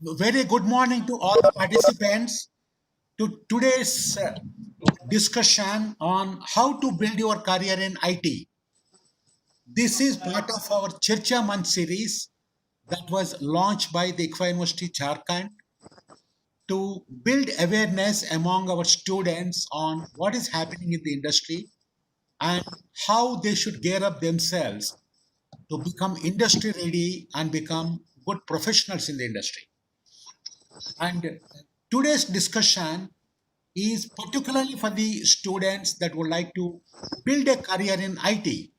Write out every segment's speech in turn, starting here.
Very good morning to all the participants to today's discussion on how to build your career in IT. This is part of our Chircha Month series that was launched by the Ikfa University Jharkhand to build awareness among our students on what is happening in the industry and how they should gear up themselves to become industry ready and become good professionals in the industry. And today's discussion is particularly for the students that would like to build a career in IT,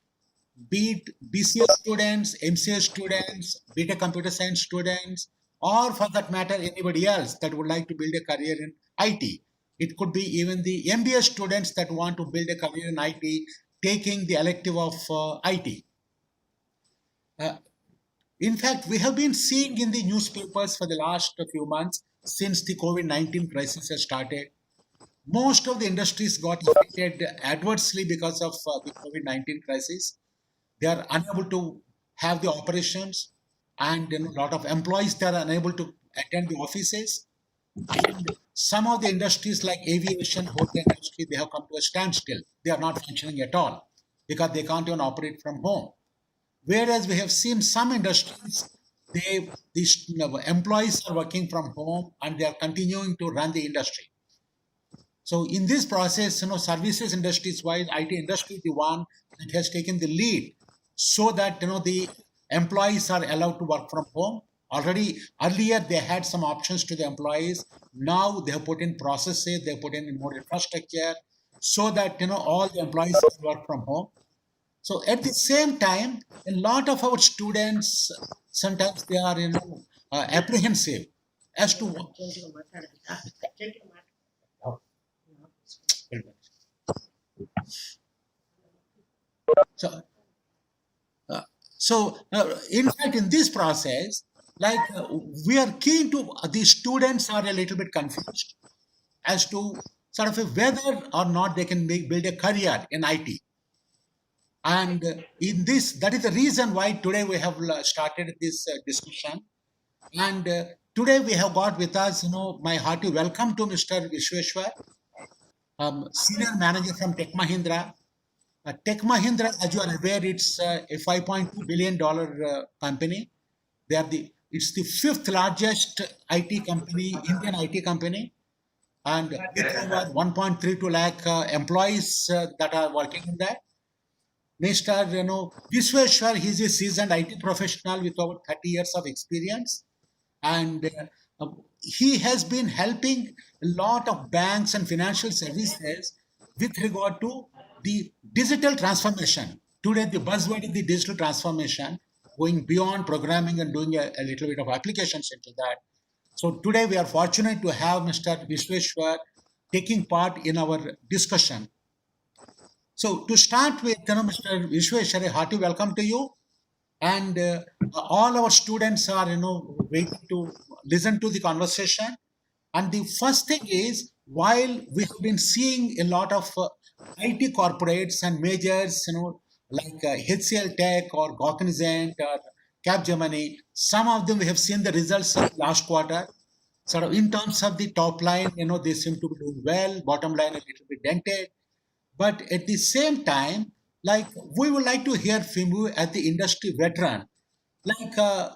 be it BCS students, MCS students, BTech computer science students, or for that matter, anybody else that would like to build a career in IT. It could be even the MBA students that want to build a career in IT, taking the elective of IT. Uh, in fact, we have been seeing in the newspapers for the last few months since the COVID-19 crisis has started. Most of the industries got affected adversely because of the COVID-19 crisis. They are unable to have the operations, and a lot of employees they are unable to attend the offices. And some of the industries like aviation, hotel industry, they have come to a standstill. They are not functioning at all because they can't even operate from home. Whereas we have seen some industries, these employees are working from home and they are continuing to run the industry. So in this process, services industries wise, IT industry is the one that has taken the lead so that the employees are allowed to work from home. Already earlier they had some options to the employees. Now they have put in processes, they have put in more infrastructure so that all the employees can work from home. So at the same time, a lot of our students sometimes they are apprehensive as to what. So Uh, in fact, in this process, we are keen to, the students are a little bit confused as to sort of whether or not they can build a career in IT. And in this, that is the reason why today we have started this discussion. And today we have got with us, my hearty welcome to Mr. Vishweshwar, senior manager from Tech Mahindra. Tech Mahindra, as you are aware, it's a $5.2 billion company. It's the fifth largest IT company, Indian IT company, and with over 1.32 lakh employees that are working in that. Mr. Vishweshwar, he's a seasoned IT professional with over 30 years of experience, and he has been helping a lot of banks and financial services with regard to the digital transformation. Today, the buzzword is the digital transformation, going beyond programming and doing a little bit of applications into that. So today we are fortunate to have Mr. Vishweshwar taking part in our discussion. So to start with, Mr. Vishweshwar, a hearty welcome to you. And all our students are, waiting to listen to the conversation. And the first thing is, while we have been seeing a lot of IT corporates and majors, like HCL Tech or Cognizant or Capgemini, some of them we have seen the results of last quarter. Sort of in terms of the top line, they seem to be doing well. Bottom line a little bit dented. But at the same time, like we would like to hear from you as the industry veteran,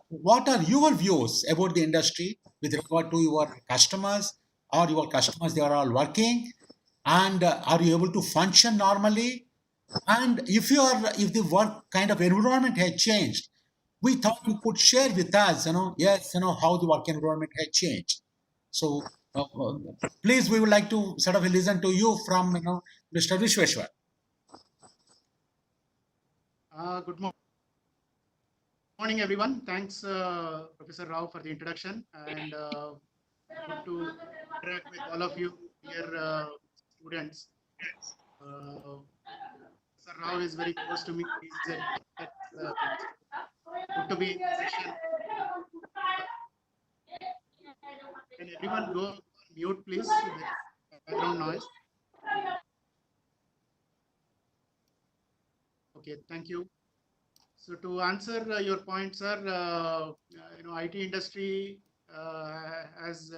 what are your views about the industry with regard to your customers? Are your customers they are all working, and are you able to function normally? And if the work kind of environment has changed, we thought you could share with us, yes, how the work environment has changed. So please, we would like to sort of listen to you from Mr. Vishweshwar. Good morning, everyone. Thanks, Professor Rao, for the introduction, and good to interact with all of you, dear students. Professor Rao is very close to me. He's good to be in the session. Can everyone go on mute, please? There is background noise. Okay, thank you. So to answer your point, sir, IT industry has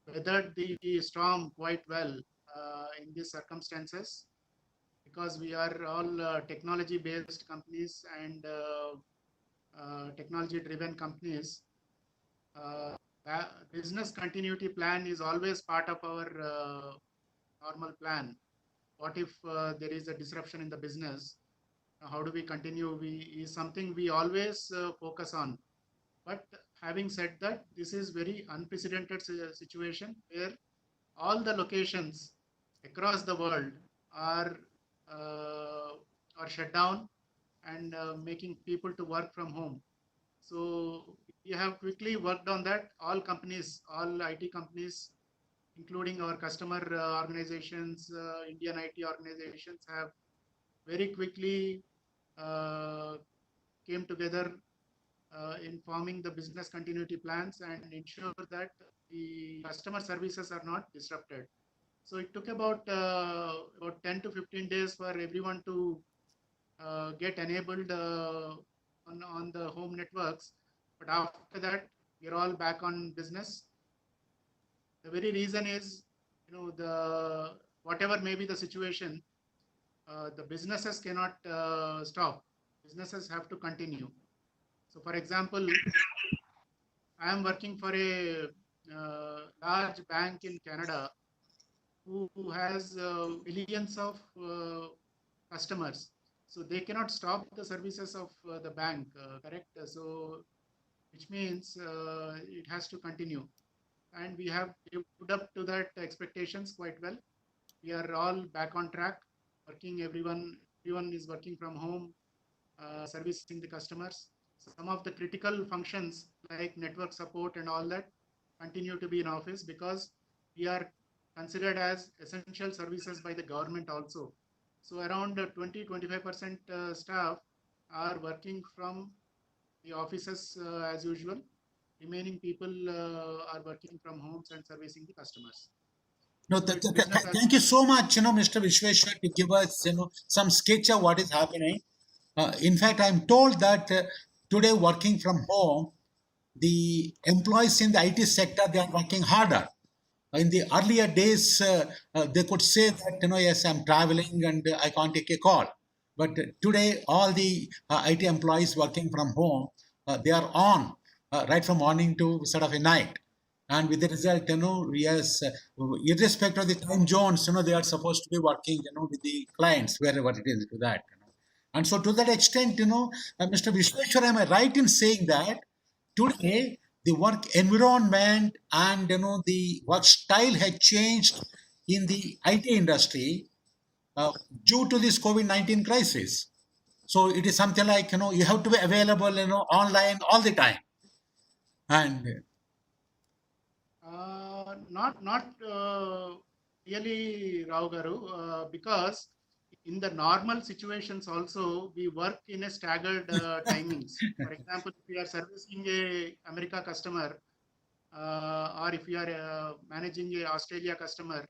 weathered the storm quite well in these circumstances, because we are all technology based companies and technology driven companies. Business continuity plan is always part of our normal plan. What if there is a disruption in the business? How do we continue? Is something we always focus on. But having said that, this is very unprecedented situation where all the locations across the world are uh, are shut down and making people to work from home. So we have quickly worked on that. All companies, all IT companies, including our customer organizations, Indian IT organizations, have very quickly uh, came together in forming the business continuity plans and ensure that the customer services are not disrupted. So it took about 10 to 15 days for everyone to get enabled on the home networks. But after that, we're all back on business. The very reason is, the whatever may be the situation, the businesses cannot stop. Businesses have to continue. So, for example, I am working for a large bank in Canada who has millions of customers. So they cannot stop the services of the bank, correct? So, which means it has to continue. And we have lived up to that expectations quite well. We are all back on track, working. Everyone is working from home, servicing the customers. Some of the critical functions like network support and all that continue to be in office because we are considered as essential services by the government also. So around 20-25% staff are working from the offices as usual. Remaining people are working from homes and servicing the customers. No, So it's business as thank you so much, Mr. Vishweshwar, to give us, some sketch of what is happening. In fact, I'm told that today working from home, the employees in the IT sector, they are working harder. In the earlier days, they could say that, yes, I'm traveling and I can't take a call. But today, all the IT employees working from home, they are on right from morning to sort of a night. And with the result, yes, irrespective of the time zones, they are supposed to be working, with the clients, wherever it is to that. And so, to that extent, Mr. Vishweshwar, am I right in saying that today the work environment and the work style had changed in the IT industry uh, due to this COVID-19 crisis? So it is something like you have to be available online all the time, and not really, Rao Garu, because in the normal situations also we work in a staggered timings. For example, if we are servicing a America customer, or if we are managing a Australia customer,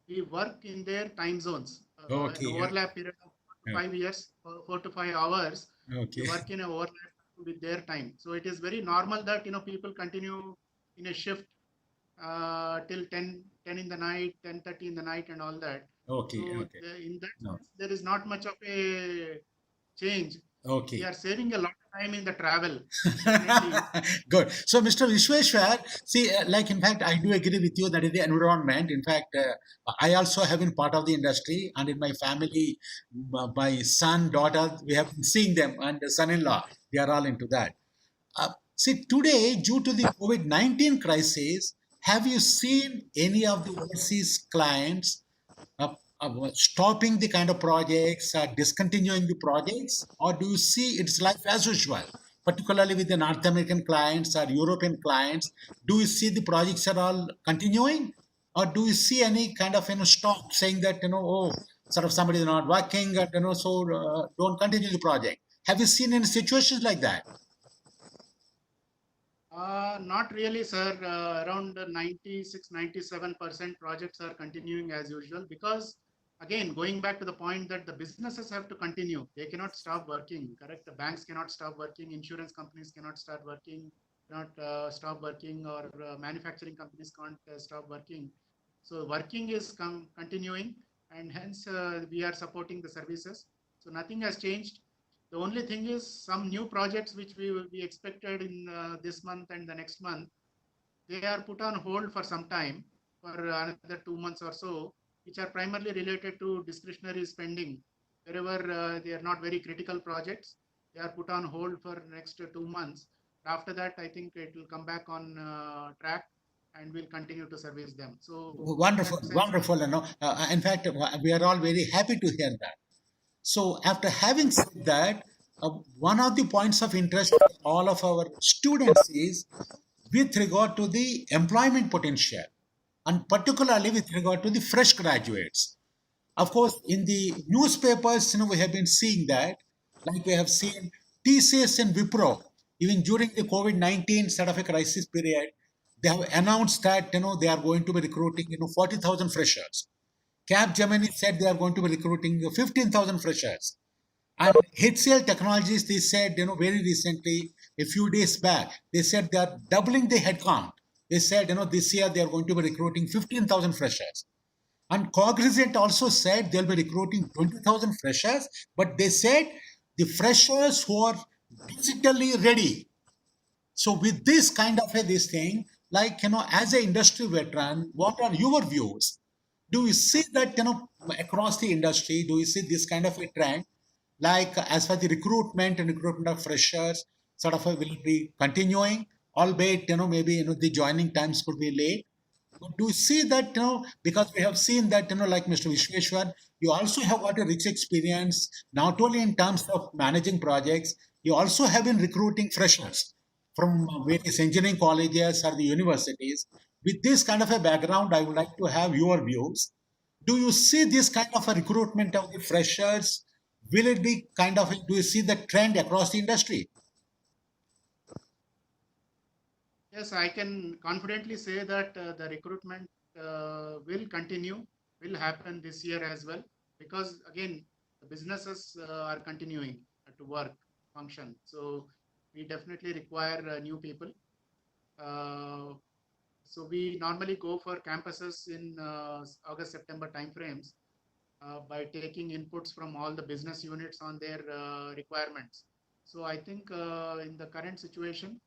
we work in their time zones. An okay, overlap period of 4 to 5 years, 4 to 5 hours, we okay, work in an overlap with their time. So it is very normal that people continue in a shift till 10 in the night, 10:30 in the night, and all that. okay, So okay, in that no, sense, there is not much of a change. We okay. are saving a lot of time in the travel, definitely. Good. So, Mr. Vishweshwar, see, like in fact, I do agree with you that is the environment. In fact, I also have been part of the industry, and in my family, my son, daughter, we have been seeing them, and the son-in-law, they are all into that. See, today, due to the COVID-19 crisis, have you seen any of the overseas clients stopping the kind of projects, discontinuing the projects, or do you see it's life as usual? Particularly with the North American clients or European clients, do you see the projects are all continuing, or do you see any kind of stop saying that oh, sort of somebody is not working, and so don't continue the project? Have you seen any situations like that? Not really, sir. Around 96, 97% projects are continuing as usual because again, going back to the point that the businesses have to continue. They cannot stop working, correct? The banks cannot stop working, insurance companies cannot start working, not stop working, or manufacturing companies can't stop working. So working is continuing, and hence we are supporting the services. So nothing has changed. The only thing is some new projects which we expected in this month and the next month, they are put on hold for some time, for another 2 months or so, which are primarily related to discretionary spending. Wherever they are not very critical projects, they are put on hold for next 2 months. After that, I think it will come back on track, and we'll continue to service them. So in Wonderful, that sense, wonderful. In fact, we are all very happy to hear that. So, after having said that, one of the points of interest for all of our students is with regard to the employment potential, and particularly with regard to the fresh graduates. Of course, in the newspapers, we have been seeing that, like we have seen TCS and Wipro, even during the COVID-19 sort of a crisis period, they have announced that they are going to be recruiting 40,000 freshers. Capgemini said they are going to be recruiting 15,000 freshers. And HCL Technologies, they said, very recently, a few days back, they said they are doubling the headcount. They said, this year they are going to be recruiting 15,000 freshers. And Cognizant also said they'll be recruiting 20,000 freshers, but they said the freshers who are digitally ready. So with this kind of this thing, like, as an industry veteran, what are your views? Do you see that, across the industry, do you see this kind of a trend? Like, as for the recruitment and recruitment of freshers, sort of will be continuing, albeit, maybe, the joining times could be late. But do you see that, because we have seen that, like Mr. Vishweshwar, you also have got a rich experience, not only in terms of managing projects, you also have been recruiting freshers from various engineering colleges or the universities. With this kind of a background, I would like to have your views. Do you see this kind of a recruitment of the freshers? Will it be kind of, do you see the trend across the industry? yes, I can confidently say that the recruitment will continue, will happen this year as well, because again, the businesses are continuing to work, function. So we definitely require new people. Uh, so we normally go for campuses in August, September timeframes by taking inputs from all the business units on their requirements. So I think in the current situation,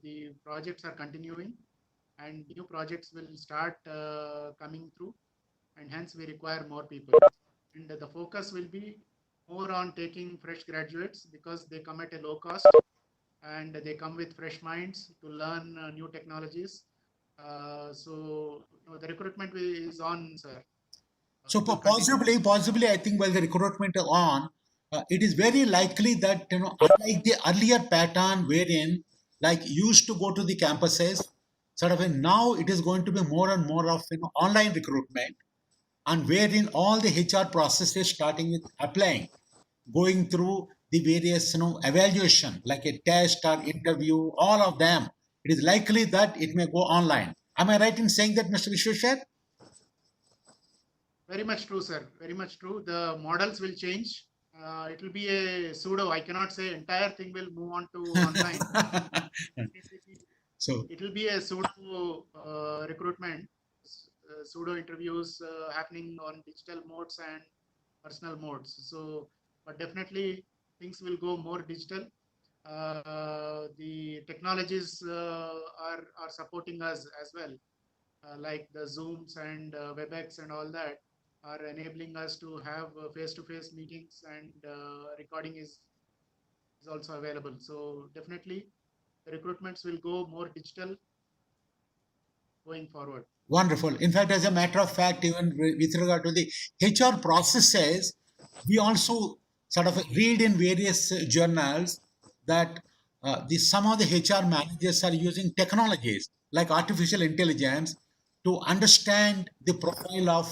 the projects are continuing, and new projects will start coming through, and hence we require more people. And the focus will be more on taking fresh graduates because they come at a low cost and they come with fresh minds to learn new technologies. So the recruitment is on, sir. So It will continue. possibly, I think while the recruitment are on, it is very likely that unlike the earlier pattern wherein like used to go to the campuses, sort of now it is going to be more and more of online recruitment, and wherein all the HR processes starting with applying, going through the various evaluation like a test or interview, all of them. It is likely that it may go online. Am I right in saying that, Mr. Vishweshwar? Very much true, sir. Very much true. The models will change. It will be a pseudo. I cannot say entire thing will move on to online. So It will be a pseudo recruitment, pseudo interviews happening on digital modes and personal modes. So, but definitely things will go more digital. The technologies are supporting us as well, like the Zooms and WebEx and all that are enabling us to have face-to-face meetings, and recording is also available. So definitely the recruitments will go more digital going forward. wonderful. In fact, as a matter of fact, even with regard to the HR processes, we also sort of read in various journals that some of the HR managers are using technologies like artificial intelligence to understand the profile of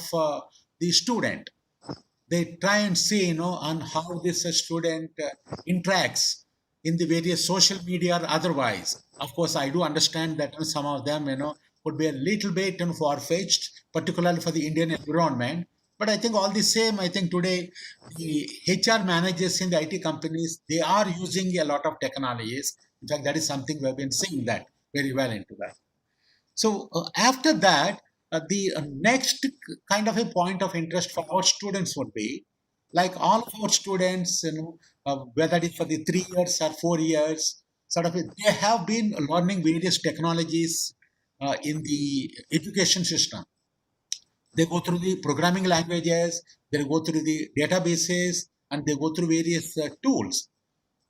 the student. They try and see, on how this student interacts in the various social media or otherwise. Of course, I do understand that some of them, could be a little bit far-fetched, particularly for the Indian environment. But I think all the same, I think today the HR managers in the IT companies, they are using a lot of technologies. In fact, that is something we have been seeing that very well into that. So after that, the next kind of a point of interest for our students would be, like all of our students, whether it is for the 3 years or 4 years, sort of, they have been learning various technologies in the education system. They go through the programming languages, they go through the databases, and they go through various tools.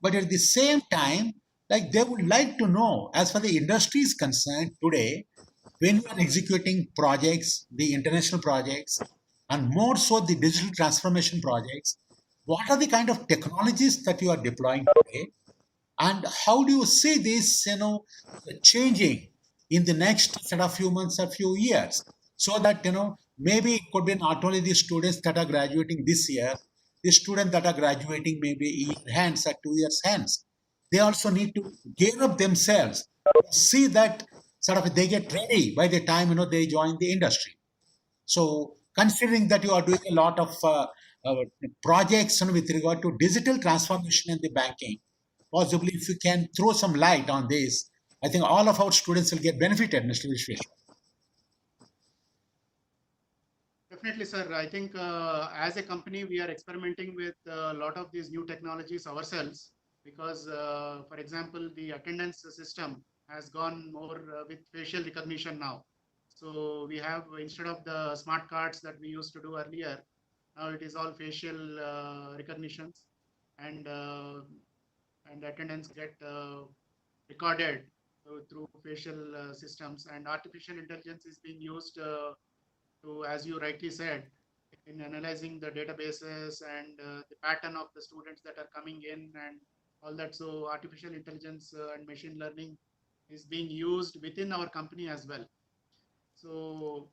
But at the same time, like they would like to know, as far the industry is concerned today, when you are executing projects, the international projects, and more so the digital transformation projects, what are the kind of technologies that you are deploying today, and how do you see this, changing in the next set of few months or few years, so that maybe it could be not only the students that are graduating this year, the students that are graduating maybe a year hence or 2 years hence, they also need to gear up themselves to see that sort of they get ready by the time they join the industry. So, considering that you are doing a lot of projects with regard to digital transformation in the banking, possibly if you can throw some light on this, I think all of our students will get benefited, Mr. Vishweshwar. Definitely, sir. I think as a company, we are experimenting with a lot of these new technologies ourselves because, for example, the attendance system has gone more with facial recognition now. So we have, instead of the smart cards that we used to do earlier, now it is all facial recognitions, and uh, and attendance get recorded through facial systems, and artificial intelligence is being used to, as you rightly said, in analyzing the databases and the pattern of the students that are coming in and all that. So artificial intelligence and machine learning is being used within our company as well. So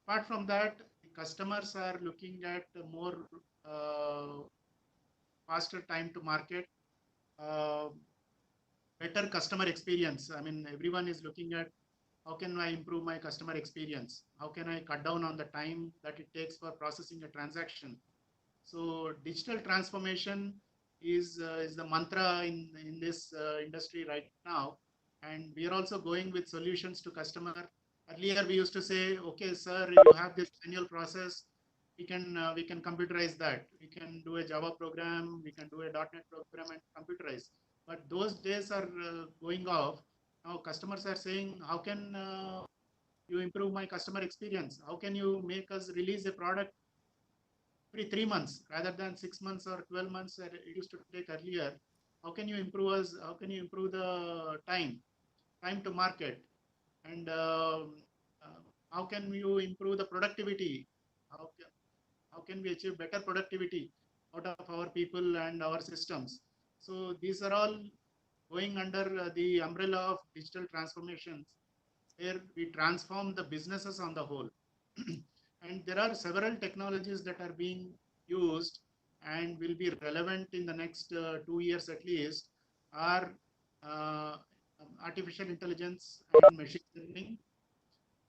apart from that, the customers are looking at more uh, faster time to market, uh, better customer experience. I mean, everyone is looking at how can I improve my customer experience? How can I cut down on the time that it takes for processing a transaction? So digital transformation is the mantra in this industry right now, and we are also going with solutions to customer. Earlier, we used to say, okay, sir, you have this manual process. We can computerize that. We can do a Java program. We can do a .NET program and computerize. But those days are going off. Now customers are saying, how can you improve my customer experience? How can you make us release a product every 3 months rather than 6 months or 12 months that it used to take earlier? How can you improve us? How can you improve the time to market? And uh, how can you improve the productivity? How can, how can we achieve better productivity out of our people and our systems? So these are all going under the umbrella of digital transformations, where we transform the businesses on the whole. And there are several technologies that are being used and will be relevant in the next 2 years at least, are uh, artificial intelligence and machine learning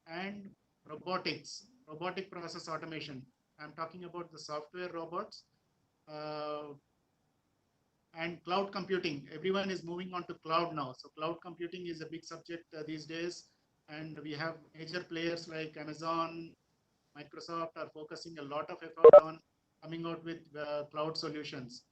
and robotic process automation. I'm talking about the software robots uh, and cloud computing. Everyone is moving on to cloud now. So cloud computing is a big subject these days. And we have major players like Amazon, Microsoft are focusing a lot of effort on coming out with cloud solutions.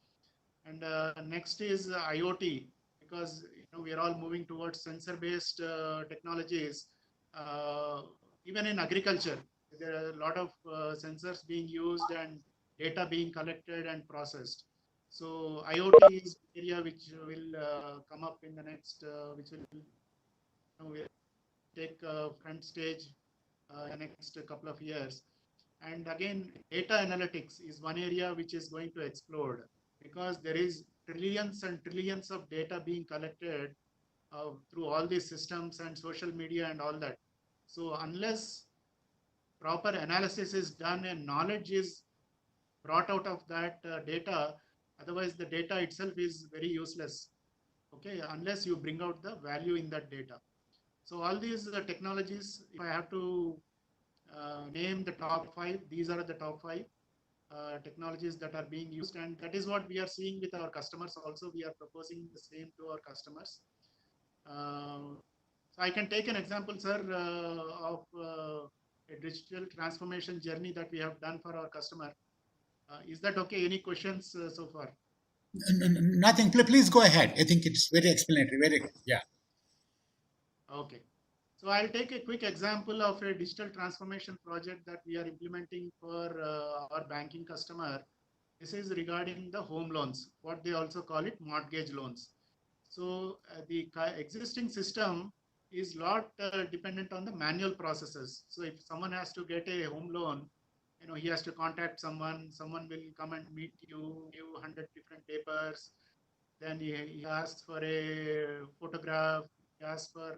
And next is IoT, because we are all moving towards sensor-based technologies. Uh, Even in agriculture, there are a lot of sensors being used and data being collected and processed. So IoT is an area which will come up in the next, which will take front stage in the next couple of years. And again, data analytics is one area which is going to explode, because there is trillions and trillions of data being collected through all these systems and social media and all that. So unless proper analysis is done and knowledge is brought out of that data, otherwise the data itself is very useless. Okay, unless you bring out the value in that data. So all these technologies, if I have to name the top 5. These are the top 5 technologies that are being used, and that is what we are seeing with our customers also. We are proposing the same to our customers. So I can take an example, sir, of a digital transformation journey that we have done for our customer. Is that okay? Any questions so far? Nothing. Please go ahead. I think it's very explanatory. Very good. Yeah. Okay. So I'll take a quick example of a digital transformation project that we are implementing for our banking customer. This is regarding the home loans, what they also call it mortgage loans. So the existing system is not dependent on the manual processes. So if someone has to get a home loan, he has to contact someone, someone will come and meet you, give 100 different papers. Then he asks for a photograph, he asks for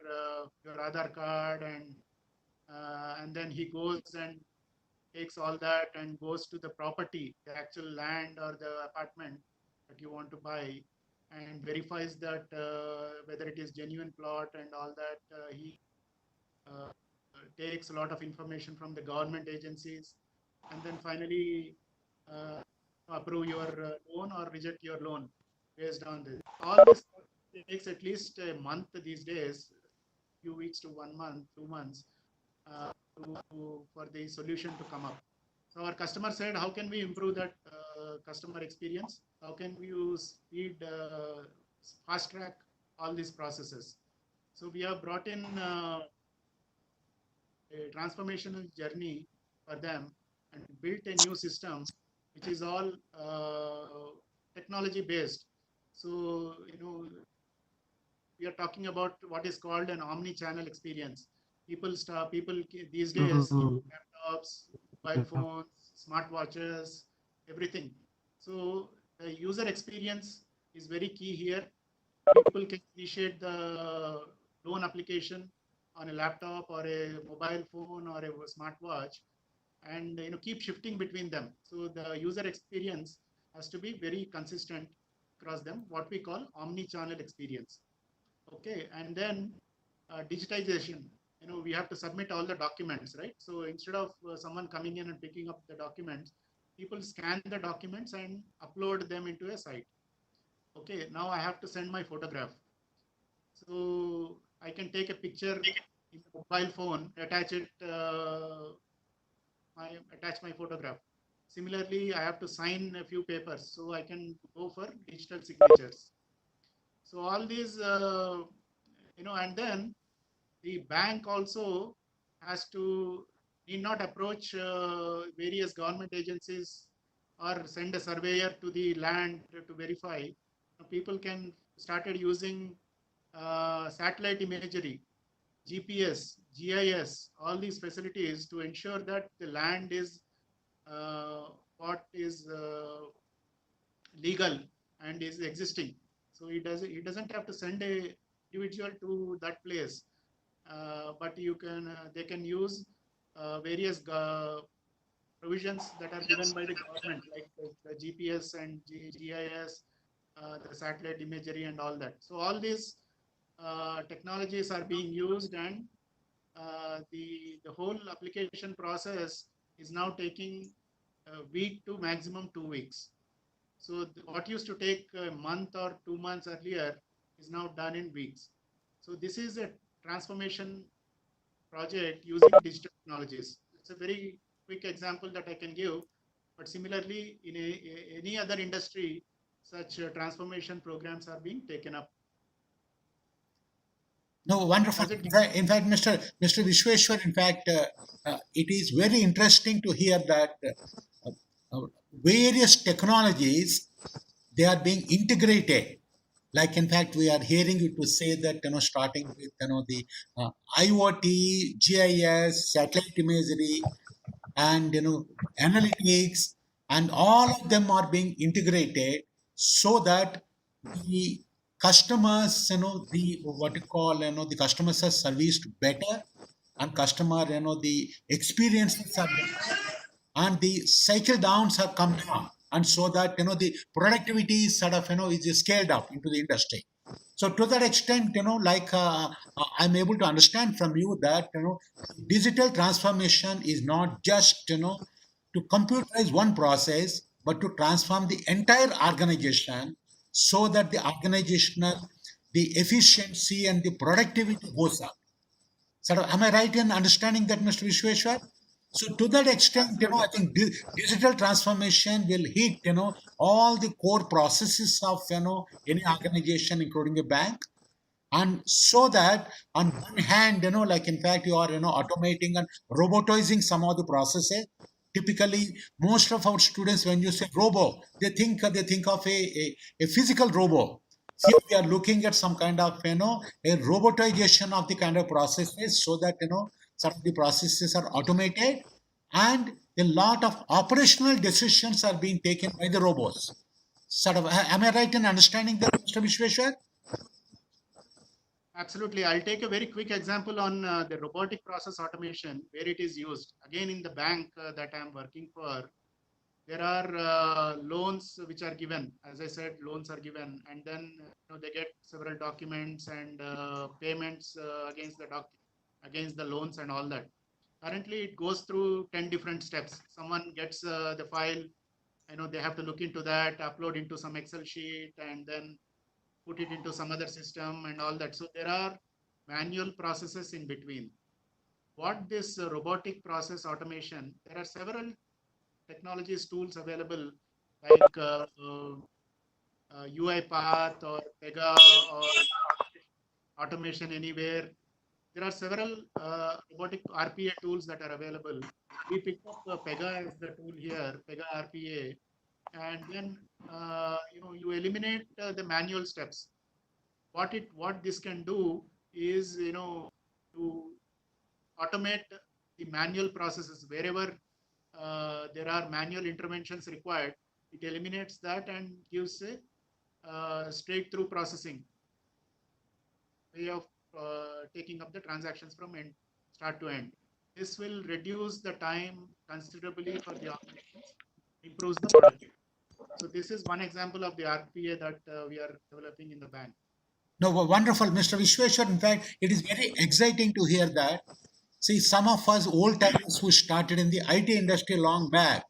your Aadhaar card, and then he goes and takes all that and goes to the property, the actual land or the apartment that you want to buy, and verifies that whether it is genuine plot and all that. He uh, takes a lot of information from the government agencies, and then finally uh, approve your loan or reject your loan based on this. All this takes at least a month these days, few weeks to 1 month, 2 months, uh, for the solution to come up. So our customer said, how can we improve that customer experience? How can we use speed, fast track all these processes? So we have brought in a transformational journey for them and built a new system, which is all technology based. So, we are talking about what is called an omni-channel experience. People these days use laptops, mobile phones, smartwatches, everything. So the user experience is very key here. People can initiate the loan application on a laptop or a mobile phone or a smartwatch, and keep shifting between them. So the user experience has to be very consistent across them, what we call omni-channel experience. Okay, and then digitization. We have to submit all the documents, right? So instead of someone coming in and picking up the documents, people scan the documents and upload them into a site. Okay, now I have to send my photograph. So I can take a picture in the mobile phone, attach my photograph. Similarly, I have to sign a few papers, so I can go for digital signatures. So all these, and then the bank also has to need not approach various government agencies or send a surveyor to the land to verify. People can started using satellite imagery, GPS, GIS, all these facilities to ensure that the land is what is legal and is existing. So he doesn't have to send a individual to that place, but they can use various provisions that are given by the government, like the GPS and GIS, the satellite imagery and all that. So all these technologies are being used, and the whole application process is now taking a week to maximum 2 weeks. So what used to take a month or 2 months earlier is now done in weeks. So this is a transformation project using digital technologies. It's a very quick example that I can give, but similarly in any other industry, such transformation programs are being taken up. No, wonderful. In fact, Mr. Vishweshwar, in fact, it is very interesting to hear that various technologies, they are being integrated. Like, in fact, we are hearing you to say that, starting with, the IoT, GIS, satellite imagery, and, analytics, and all of them are being integrated so that the customers, the what you call, the customers are serviced better, and customer, the experiences are better, and the cycle downs have come down, and so that the productivity is sort of is scaled up into the industry. So to that extent, I'm able to understand from you that digital transformation is not just to computerize one process, but to transform the entire organization so that the organizational, the efficiency and the productivity goes up. So am I right in understanding that, Mr. Vishweshwar? So to that extent, I Absolutely. think digital transformation will hit, all the core processes of, any organization, including a bank. And so that on one hand, like in fact, you are, automating and robotizing some of the processes. Typically, most of our students, when you say robo, they think of a physical robo. Here we are looking at some kind of, a robotization of the kind of processes so that, some of the processes are automated and a lot of operational decisions are being taken by the robots. Sort of, am I right in understanding that, Mr. Vishweshwar? Absolutely. I'll take a very quick example on the robotic process automation where it is used. Again, in the bank that I'm working for, there are loans which are given. As I said, loans are given, and then they get several documents and payments against the loans and all that. Currently, it goes through 10 different steps. Someone gets the file, they have to look into that, upload into some Excel sheet, and then put it into some other system and all that. So there are manual processes in between. What this robotic process automation, there are several technologies tools available like UiPath or Pega or Automation Anywhere. There are several robotic RPA tools that are available. We picked up Pega as the tool here, Pega RPA, and then you eliminate the manual steps. What this can do is to automate the manual processes wherever there are manual interventions required. It eliminates that and gives a straight through processing way of taking up the transactions from end start to end. This will reduce the time considerably for the operations, improves the productivity. So this is one example of the RPA that we are developing in the bank. No, wonderful, Mr. Vishweshwar. In fact, it is very exciting to hear that. See, some of us old timers who started in the IT industry long back,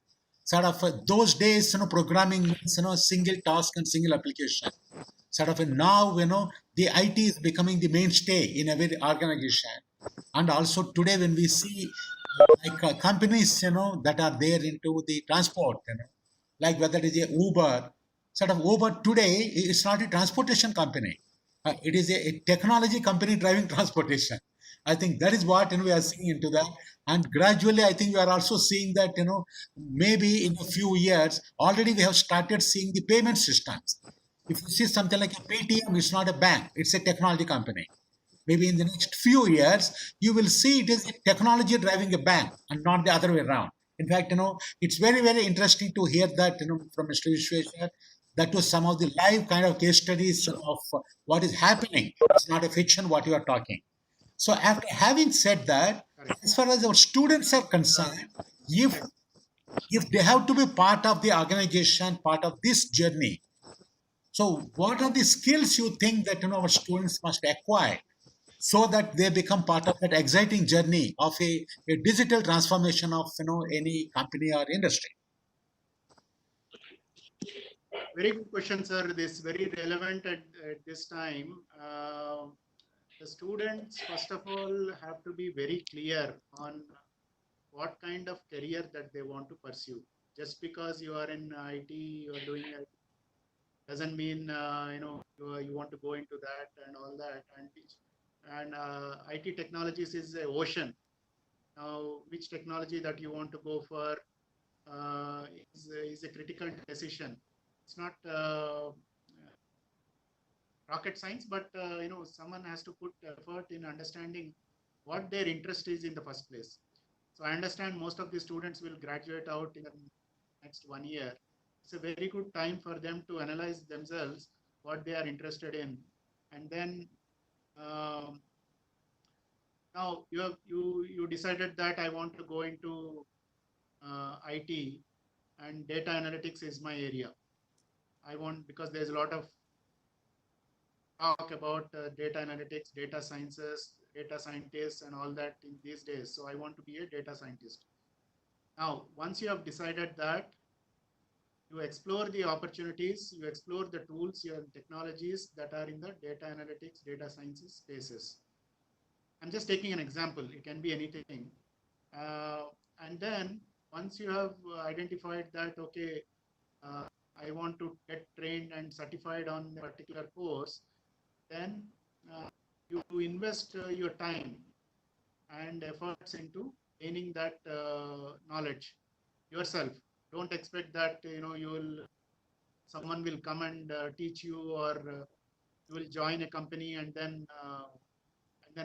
sort of those days, programming means, single task and single application. Sort of now, the IT is becoming the mainstay in every organization. And also today, when we see like companies, that are there into the transport, like whether it is a Uber, sort of Uber today is not a transportation company. It is a technology company driving transportation. I think that is what we are seeing into that. And gradually, I think we are also seeing that, maybe in a few years, already we have started seeing the payment systems. If you see something like a Paytm, it's not a bank, it's a technology company. Maybe in the next few years, you will see it is technology driving a bank and not the other way around. In fact, it's very, very interesting to hear that, from Mr. Vishweshwar, that was some of the live kind of case studies of what is happening. It's not a fiction what you are talking. So after having said that, Correct. as far as our students are concerned, if Yes. if they have to be part of the organization, part of this journey, so what are the skills you think that our students must acquire so that they become part of that exciting journey of a digital transformation of any company or industry? Very good question, sir. This very relevant at this time. The students, first of all, have to be very clear on what kind of career that they want to pursue. Just because you are in IT, you are doing it, doesn't mean you want to go into that and all that. And IT technologies is a ocean. Now, which technology that you want to go for is a critical decision. It's not rocket science, but someone has to put effort in understanding what their interest is in the first place. So I understand most of the students will graduate out in the next 1 year. It's a very good time for them to analyze themselves what they are interested in, and then um, now you decided that I want to go into IT and data analytics is my area. I want, because there's a lot of talk about data analytics, data sciences, data scientists, and all that in these days. So I want to be a data scientist. Now, once you have decided that, you explore the opportunities, you explore the tools and technologies that are in the data analytics, data sciences spaces. I'm just taking an example. It can be anything. And then once you have identified that, okay, I want to get trained and certified on a particular course, then you invest your time and efforts into gaining that knowledge yourself. Don't expect that someone will come and teach you, or you will join a company and then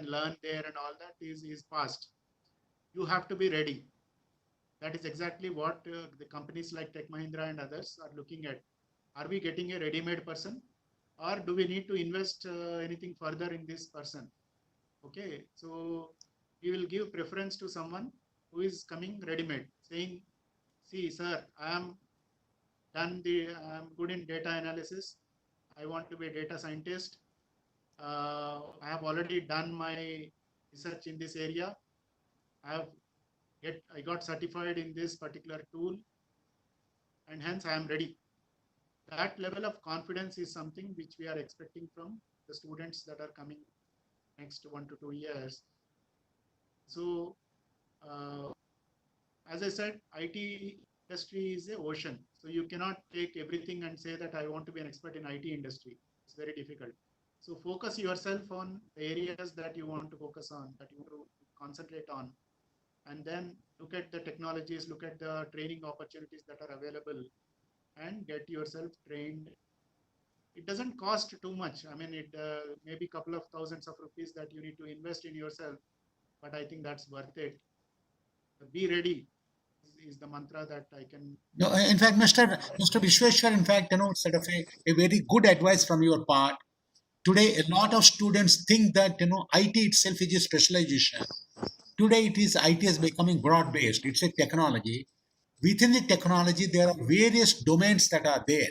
learn there, and all that is past. You have to be ready. That is exactly what the companies like Tech Mahindra and others are looking at. Are we getting a ready-made person, or do we need to invest anything further in this person? Okay, so we will give preference to someone who is coming ready-made, saying, see, sir, I'm good in data analysis. I want to be a data scientist. I have already done my research in this area. I got certified in this particular tool, and hence I am ready. That level of confidence is something which we are expecting from the students that are coming next 1 to 2 years. So, as I said, IT industry is an ocean. So you cannot take everything and say that I want to be an expert in IT industry. It's very difficult. So focus yourself on the areas that you want to focus on, that you want to concentrate on, and then look at the technologies, look at the training opportunities that are available, and get yourself trained. It doesn't cost too much. I mean, it maybe a couple of thousands of rupees that you need to invest in yourself, but I think that's worth it. Be ready is the mantra that I can. No, in fact, Mr. Vishweshwar, in fact, sort of a very good advice from your part. Today, a lot of students think that, IT itself is a specialization. Today, IT is becoming broad-based. It's a technology. Within the technology, there are various domains that are there.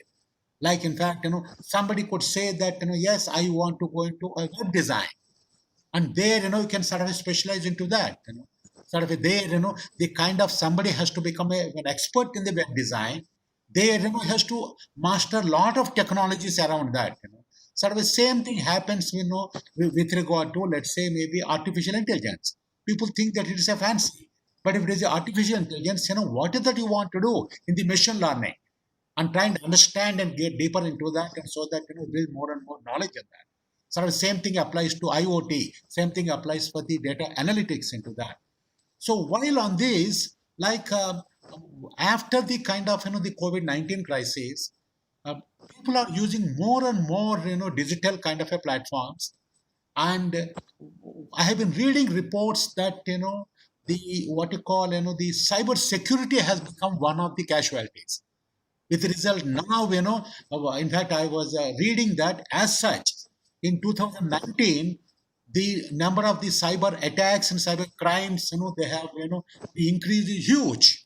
Like, in fact, somebody could say that, yes, I want to go into a web design. And there, you can sort of specialize into that. Sort of there, the kind of somebody has to become an expert in the web design. There, has to master a lot of technologies around that. Sort of the same thing happens, with regard to, let's say, maybe artificial intelligence. People think that it is a fancy, but if it is artificial intelligence, what is that you want to do in the machine learning? And trying to understand and get deeper into that, and so that build more and more knowledge in that. So the same thing applies to IoT. Same thing applies for the data analytics into that. So while on this, like after the kind of the COVID-19 crisis, uh, people are using more and more digital kind of a platforms, and I have been reading reports that the what you call the cyber security has become one of the casualties. With the result now, in fact, I was reading that as such, in 2019, the number of the cyber attacks and cyber crimes, they have, the increase is huge.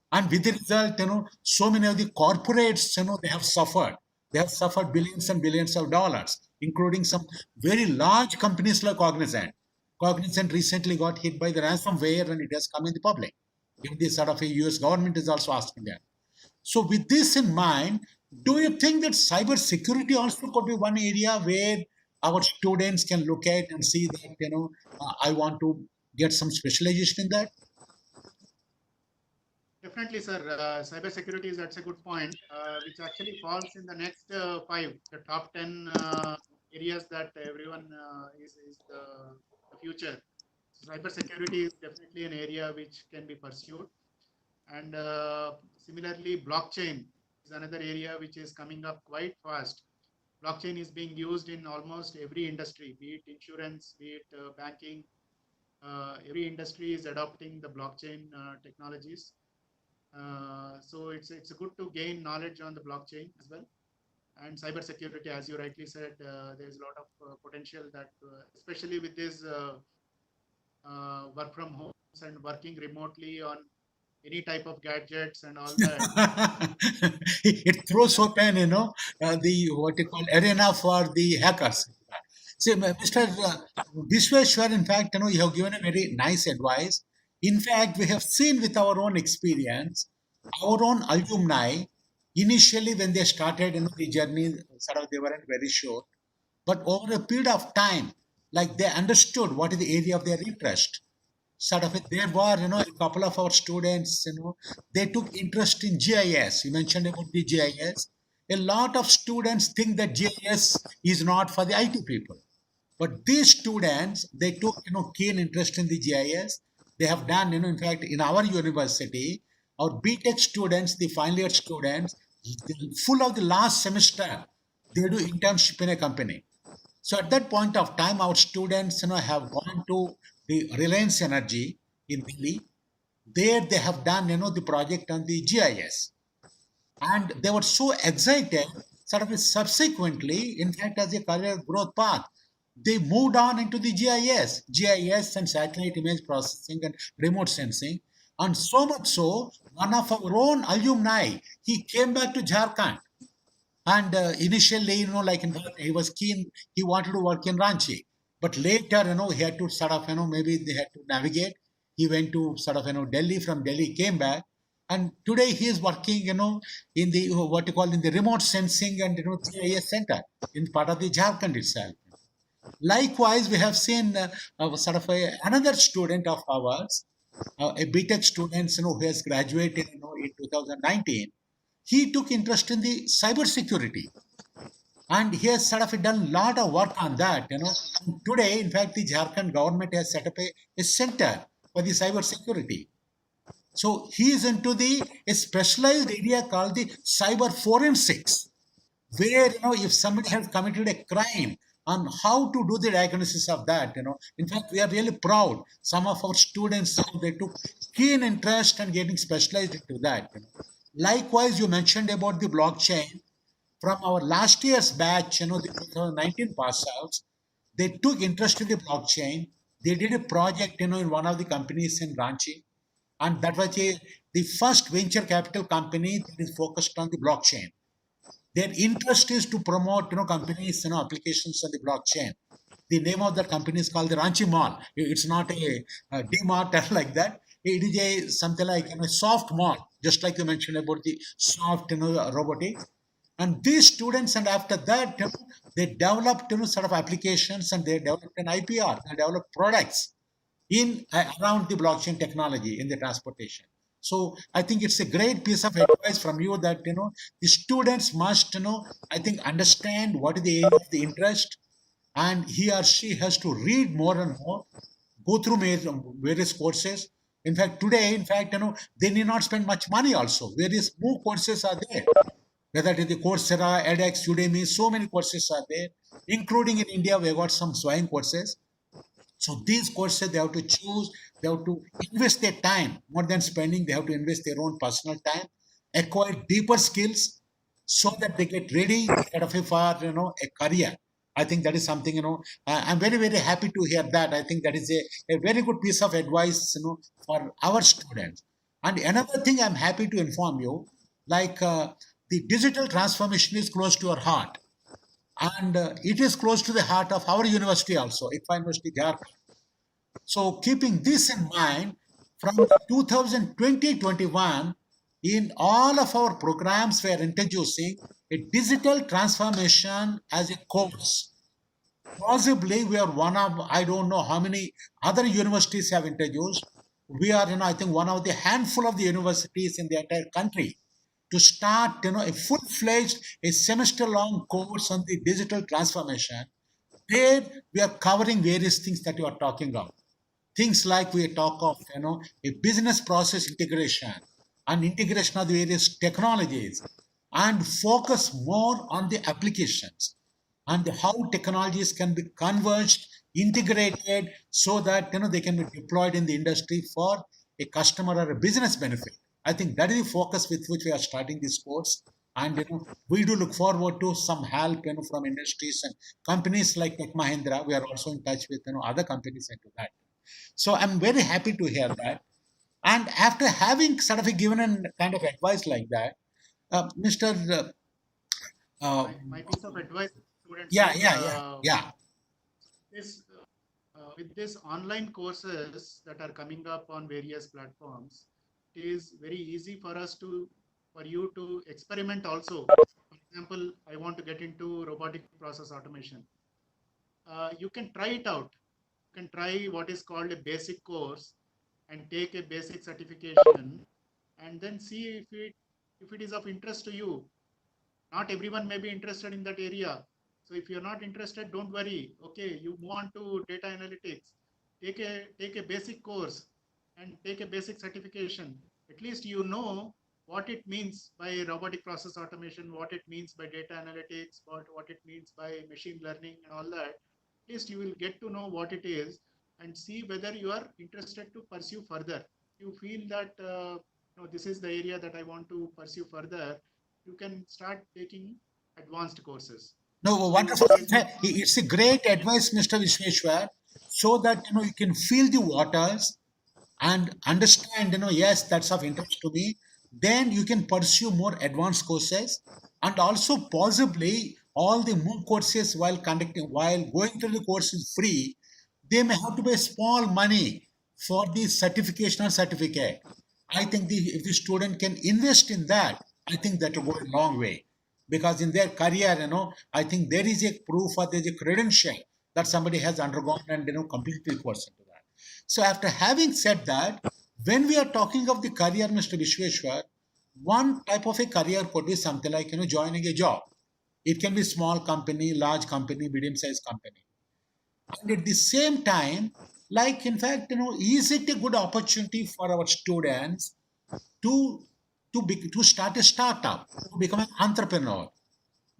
And with the result, so many of the corporates, they have suffered. They have suffered billions and billions of dollars, including some very large companies like Cognizant. Cognizant recently got hit by the ransomware and it has come in the public. Even the sort of a US government is also asking that. So with this in mind, do you think that cyber security also could be one area where our students can look at and see that, I want to get some specialization in that? Definitely, sir. Cybersecurity that's a good point, which actually falls in the next five, the top 10 areas that everyone is the future. Cybersecurity is definitely an area which can be pursued. And similarly, blockchain is another area which is coming up quite fast. Blockchain is being used in almost every industry, be it insurance, be it banking. Every industry is adopting the blockchain technologies. So it's good to gain knowledge on the blockchain as well. And cybersecurity, as you rightly said, there's a lot of potential that, especially with this work from home and working remotely on any type of gadgets and all that. It throws open, the what you call arena for the hackers. See, Mr. Vishweshwar, in fact, you have given a very nice advice. In fact, we have seen with our own experience, our own alumni, initially when they started, the journey, sort of, they weren't very sure. But over a period of time, like they understood what is the area of their interest. Sort of, there were, a couple of our students, they took interest in GIS. You mentioned about the GIS. A lot of students think that GIS is not for the IT people. But these students, they took, keen interest in the GIS. They have done, in fact, in our university, our BTech students, the final year students, full of the last semester, they do internship in a company. So at that point of time, our students, have gone to the Reliance Energy in Delhi. There they have done, the project on the GIS, and they were so excited. Sort of subsequently, in fact, as a career growth path, they moved on into the GIS and satellite image processing and remote sensing. And so much so, one of our own alumni, he came back to Jharkhand. And initially, like he was keen, he wanted to work in Ranchi. But later, he had to sort of, maybe they had to navigate. He went to sort of, Delhi. From Delhi, came back. And today he is working, in the, what you call, in the remote sensing and, GIS center in part of the Jharkhand itself. Likewise, we have seen sort of another student of ours, a BTech student, who has graduated, in 2019. He took interest in the cyber security, and he has sort of done a lot of work on that. Today, in fact, the Jharkhand government has set up a center for the cyber security. So he is into the a specialized area called the cyber forensics, where if somebody has committed a crime, on how to do the diagnosis of that. In fact, we are really proud. Some of our students, they took keen interest in getting specialized into that. Likewise, you mentioned about the blockchain. From our last year's batch, the 2019 pass outs, they took interest in the blockchain. They did a project, in one of the companies in Ranchi, and that was the first venture capital company that is focused on the blockchain. Their interest is to promote, companies, applications on the blockchain. The name of that company is called the Ranchi Mall. It's not a D-Mart or like that. It is a something like a soft mall, just like you mentioned about the soft, robotics. And these students, and after that, they developed, sort of applications, and they developed an IPR. They developed products in around the blockchain technology in the transportation. So I think it's a great piece of advice from you that the students must I think understand what is the area of the interest, and he or she has to read more and more, go through various courses. In fact, today, in fact, they need not spend much money also. Various more courses are there, whether it is the Coursera, edX, Udemy, so many courses are there, including in India, we have got some Swayam courses. So these courses, they have to choose, they have to invest their time more than spending, they have to invest their own personal time, acquire deeper skills so that they get ready kind of for a career. I think that is something, I'm very, very happy to hear that. I think that is a very good piece of advice, for our students. And another thing I'm happy to inform you, like the digital transformation is close to your heart. And it is close to the heart of our university also, ITFA University, Jharkhand. So keeping this in mind, from 2020-21, in all of our programs, we are introducing a digital transformation as a course. Possibly, we are one of, I don't know how many other universities have introduced. We are, I think, one of the handful of the universities in the entire country to start, a full-fledged, a semester-long course on the digital transformation. There, we are covering various things that you are talking about. Things like we talk of, a business process integration and integration of the various technologies, and focus more on the applications and how technologies can be converged, integrated, so that they can be deployed in the industry for a customer or a business benefit. I think that is the focus with which we are starting this course. And we do look forward to some help from industries and companies like Tech Mahindra. We are also in touch with other companies into that. So I'm very happy to hear that. And after having sort of given a kind of advice like that, Mr. My piece of advice to students Yeah, is yeah, yeah, yeah. with this online courses that are coming up on various platforms, it is very easy for you to experiment also. For example, I want to get into robotic process automation. You can try it out. You can try what is called a basic course and take a basic certification, and then see if it is of interest to you. Not everyone may be interested in that area. So if you're not interested, don't worry. Okay, you move on to data analytics. Take a basic course and take a basic certification. At least you know what it means by robotic process automation, what it means by data analytics, what it means by machine learning and all that. At least you will get to know what it is and see whether you are interested to pursue further. You feel that this is the area that I want to pursue further, you can start taking advanced courses. No, So wonderful. based on It's a great advice, Mr. Vishweshwar, so that you can feel the waters and understand, yes, that's of interest to me. Then you can pursue more advanced courses, and also possibly all the MOOC courses while going through the course is free. They may have to pay small money for the certification or certificate. I think if the student can invest in that, I think that will go a long way, because in their career, I think there is a proof or there is a credential that somebody has undergone and completed the course into that. So after having said that, when we are talking of the career, Mr. Vishweshwar, one type of a career could be something like joining a job. It can be small company, large company, medium-sized company. And at the same time, like in fact, is it a good opportunity for our students to to start a startup, to become an entrepreneur?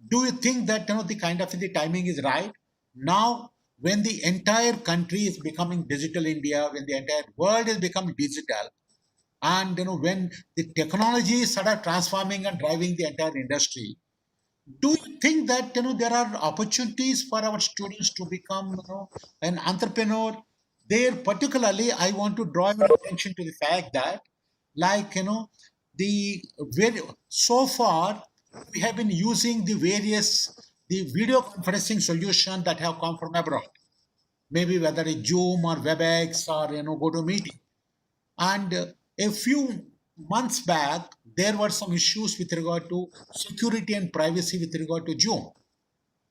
Do you think that the kind of the timing is right now, when the entire country is becoming digital India, when the entire world is becoming digital, and when the technology started transforming and driving the entire industry? Do you think that there are opportunities for our students to become an entrepreneur? There particularly I want to draw your attention to the fact that, like the very so far we have been using the video conferencing solution that have come from abroad, maybe whether it's Zoom or WebEx or GoToMeeting. And a few months back, there were some issues with regard to security and privacy with regard to Zoom.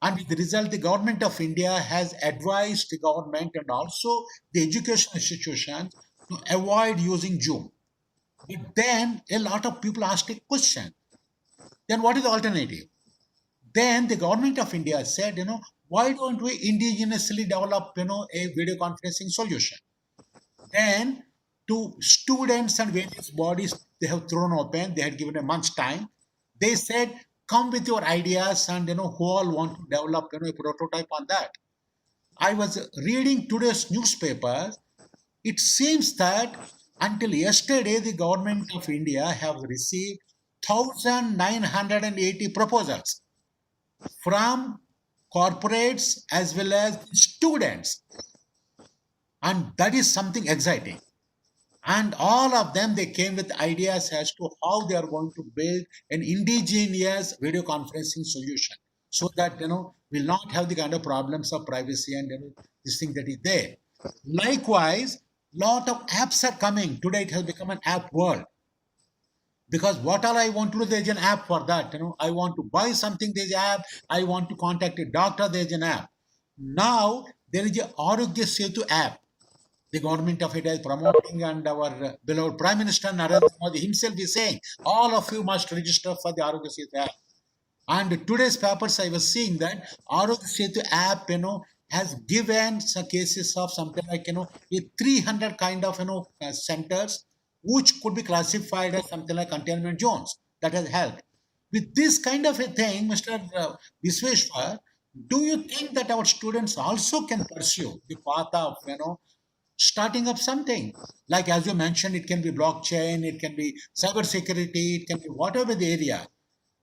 And with the result, the government of India has advised the government and also the education institutions to avoid using Zoom. But then a lot of people asked a question. Then what is the alternative? Then the government of India said, why don't we indigenously develop, a video conferencing solution? Then to students and various bodies, they have thrown open, they had given a month's time. They said, come with your ideas, and who all want to develop a prototype on that. I was reading today's newspaper. It seems that until yesterday, the government of India have received 1,980 proposals from corporates as well as students, and that is something exciting. And all of them, they came with ideas as to how they are going to build an indigenous video conferencing solution, so that will not have the kind of problems of privacy and this thing that is there. Likewise, lot of apps are coming today. It has become an app world, because what all I want to do, there's an app for that. I want to buy something, there's an app. I want to contact a doctor, there's an app. Now there is a Arogya Setu app the government of India is promoting, and our beloved Prime Minister Narendra Modi himself is saying, all of you must register for the Arogya Setu app. And today's papers, I was seeing that Arogya Setu app, has given some cases of something like, a 300 kind of, centers, which could be classified as something like containment zones. That has helped. With this kind of a thing, Mr. Visweshwar, do you think that our students also can pursue the path of, starting up something? Like, as you mentioned, it can be blockchain, it can be cyber security, it can be whatever the area.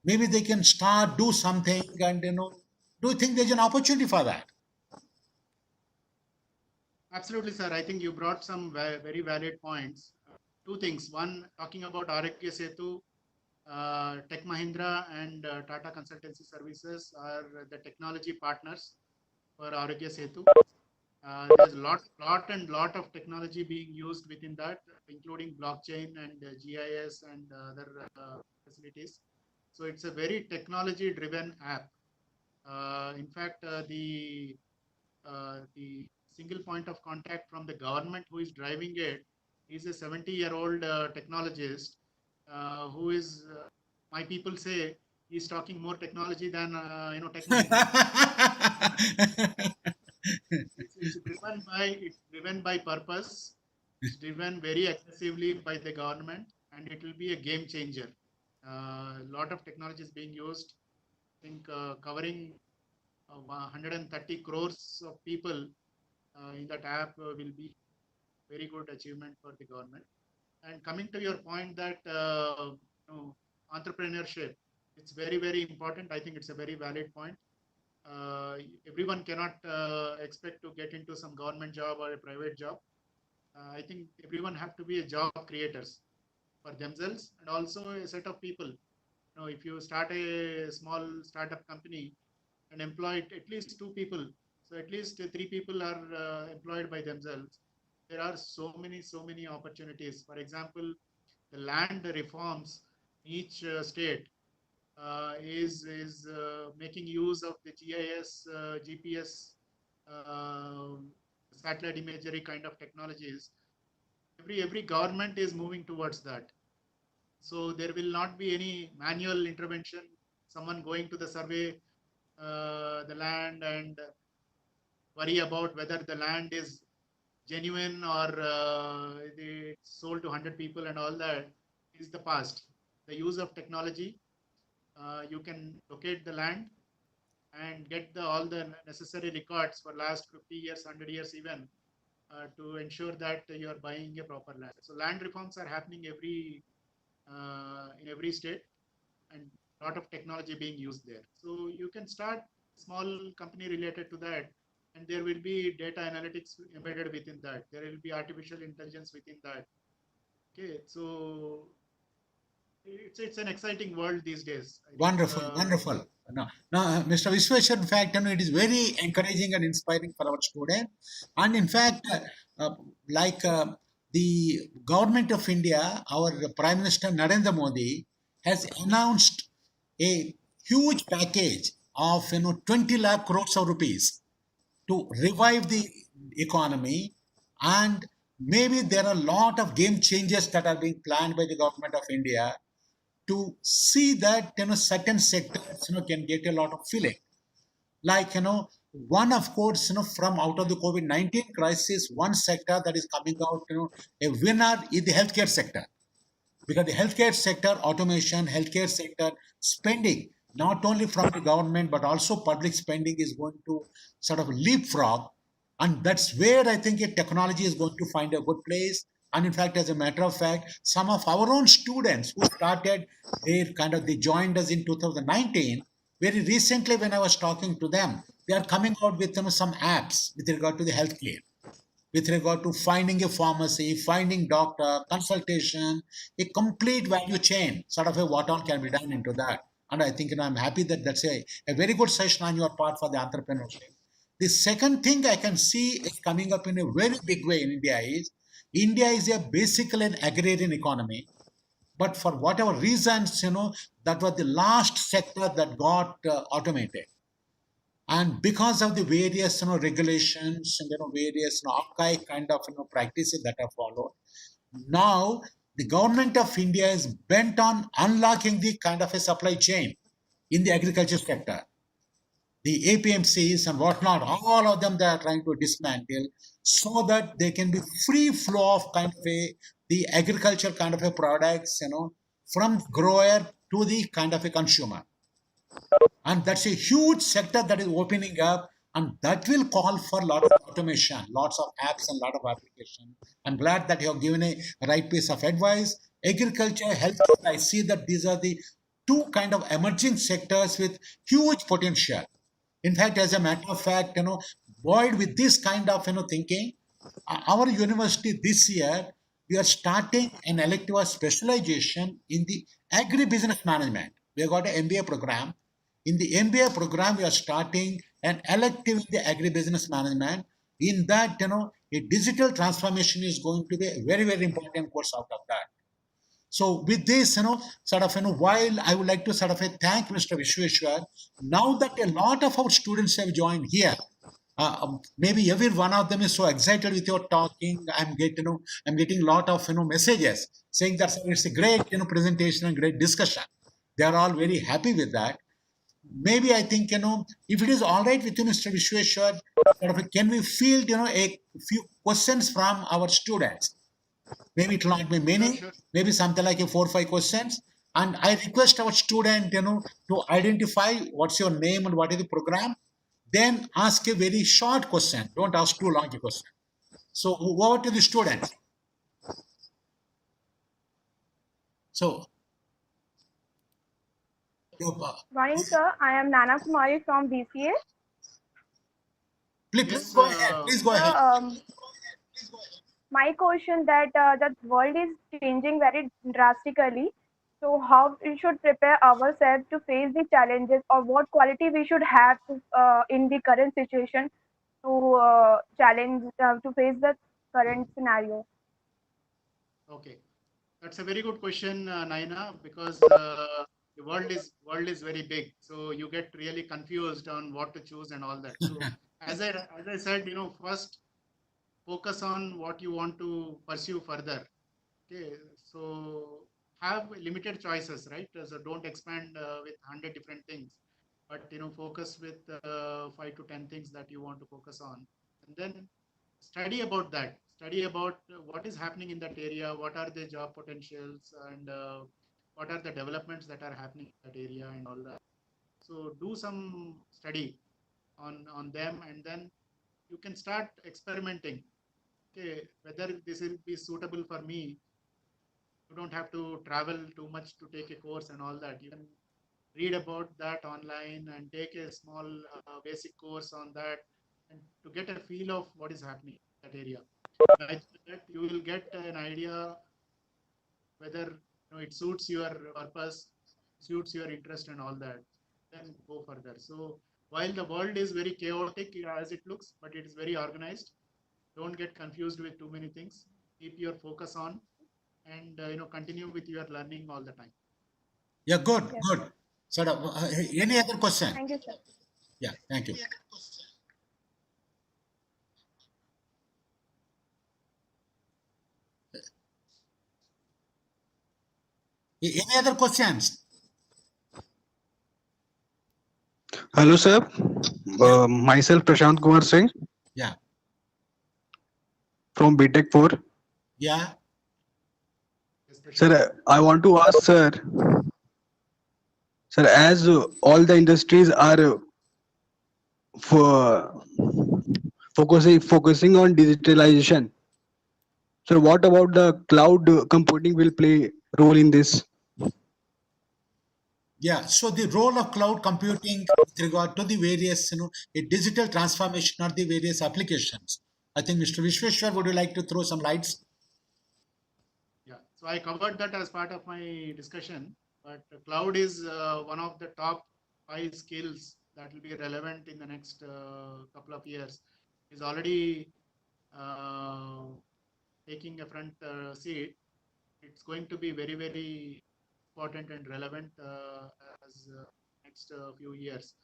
Maybe they can start, do something, and do you think there's an opportunity for that? absolutely, sir. I think you brought some very valid points. Two things. One, talking about Arogya Setu, Tech Mahindra and Tata Consultancy Services are the technology partners for Arogya Setu. There's lot of technology being used within that, including blockchain and GIS and other facilities. So it's a very technology-driven app. In fact, the single point of contact from the government who is driving it is a 70-year-old technologist who is, my people say, he's talking more technology than technology. It's driven by purpose. It's driven very aggressively by the government, and it will be a game changer. A lot of technology is being used. I think covering 130 crores of people in that app will be very good achievement for the government. And coming to your point that entrepreneurship, it's very important. I think it's a very valid point. Everyone cannot expect to get into some government job or a private job. I think everyone have to be a job creators for themselves and also a set of people. If you start a small startup company and employ at least 2 people, so at least 3 people are employed by themselves. There are so many opportunities. For example, the land reforms each state is making use of the GIS, GPS, uh, satellite imagery kind of technologies. Every government is moving towards that. So there will not be any manual intervention. Someone going to the survey the land and worry about whether the land is genuine or it's sold to 100 people and all that is the past. The use of technology, you can locate the land and get all the necessary records for last 50 years, 100 years even, to ensure that you are buying a proper land. So land reforms are happening in every state, and a lot of technology being used there. So you can start small company related to that, and there will be data analytics embedded within that. There will be artificial intelligence within that. Okay, so it's an exciting world these days. I think, Wonderful, wonderful. No, Mr. Vishweshwar, in fact, it is very encouraging and inspiring for our students. And in fact, like the government of India, our Prime Minister Narendra Modi has announced a huge package of 20 lakh crores of rupees to revive the economy, and maybe there are a lot of game changers that are being planned by the government of India to see that certain sectors can get a lot of filling, like one, of course, from out of the COVID-19 crisis, one sector that is coming out a winner is the healthcare sector, because the healthcare sector automation, healthcare sector spending, not only from the government but also public spending, is going to sort of leapfrog. And that's where I think technology is going to find a good place. And in fact, as a matter of fact, some of our own students who started they joined us in 2019. Very recently, when I was talking to them, they are coming out with some apps with regard to the healthcare, with regard to finding a pharmacy, finding doctor, consultation, a complete value chain, sort of a what all can be done into that. And I think I'm happy that that's a very good session on your part for the entrepreneurship. The second thing I can see is coming up in a very big way in India is a basically an agrarian economy. But for whatever reasons, that was the last sector that got automated. And because of the various regulations and various archaic kind of practices that are followed, now the government of India is bent on unlocking the kind of a supply chain in the agriculture sector. The APMCs and whatnot, all of them they are trying to dismantle so that there can be free flow of kind of the agriculture kind of a products, from grower to the kind of a consumer. And that's a huge sector that is opening up, and that will call for a lot of automation, lots of apps and a lot of application. I'm glad that you have given a right piece of advice. Agriculture, healthcare, I see that these are the two kind of emerging sectors with huge potential. In fact, as a matter of fact, buoyed with this kind of thinking, our university this year, we are starting an elective specialization in the agribusiness management. We have got an MBA program. In the MBA program, we are starting an elective in the agribusiness management in that, a digital transformation is going to be a very, very important course out of that. So with this, while I would like to thank Mr. Vishweshwar, now that a lot of our students have joined here, maybe every one of them is so excited with your talking. I'm getting a lot of messages saying that it's a great presentation and great discussion. They are all very happy with that. Maybe I think if it is all right with you, Mr. Vishweshwar, can we field a few questions from our students? Maybe it will not be many, Sure. maybe something like a 4 or 5 questions. And I request our student, to identify what's your name and what is the program. Then ask a very short question. Don't ask too long a question. So over to the student. So, Morning, sir. I am Nana Kumari from BCA. please Yes, go ahead. Please go Sir, ahead. my question that the world is changing very drastically. So how we should prepare ourselves to face the challenges, or what quality we should have to, in the current situation to challenge to face the current scenario? Okay. That's a very good question, Naina, because the world is very big. So you get really confused on what to choose and all that. So as I said, first focus on what you want to pursue further. Okay. So have limited choices, right? So don't expand with 100 different things, but focus with 5 to 10 things that you want to focus on, and then study about that. Study about what is happening in that area, what are the job potentials, and what are the developments that are happening in that area and all that. So do some study on them, and then you can start experimenting. Okay, whether this will be suitable for me. You don't have to travel too much to take a course and all that. You can read about that online and take a small basic course on that, and to get a feel of what is happening in that area. By that you will get an idea whether it suits your purpose, suits your interest and all that. Then go further. So while the world is very chaotic as it looks, but it is very organized. Don't get confused with too many things. Keep your focus on, and continue with your learning all the time. Yeah, good, Yes. good. Any other question? Thank you, sir. Yeah, thank you. Any other questions? Hello, sir. Myself, Prashant Kumar Singh Yeah, from BTech 4. yeah. Especially Sir, I want to ask, sir, as all the industries are for focusing on digitalization, sir, what about the cloud computing will play role in this? Yeah, so the role of cloud computing with regard to the various, a digital transformation or the various applications. I think Mr. Vishweshwar, would you like to throw some lights? Yeah, so I covered that as part of my discussion, but cloud is one of the top 5 skills that will be relevant in the next couple of years. Is already uh, taking a front seat. It's going to be very, very important and relevant as next few years.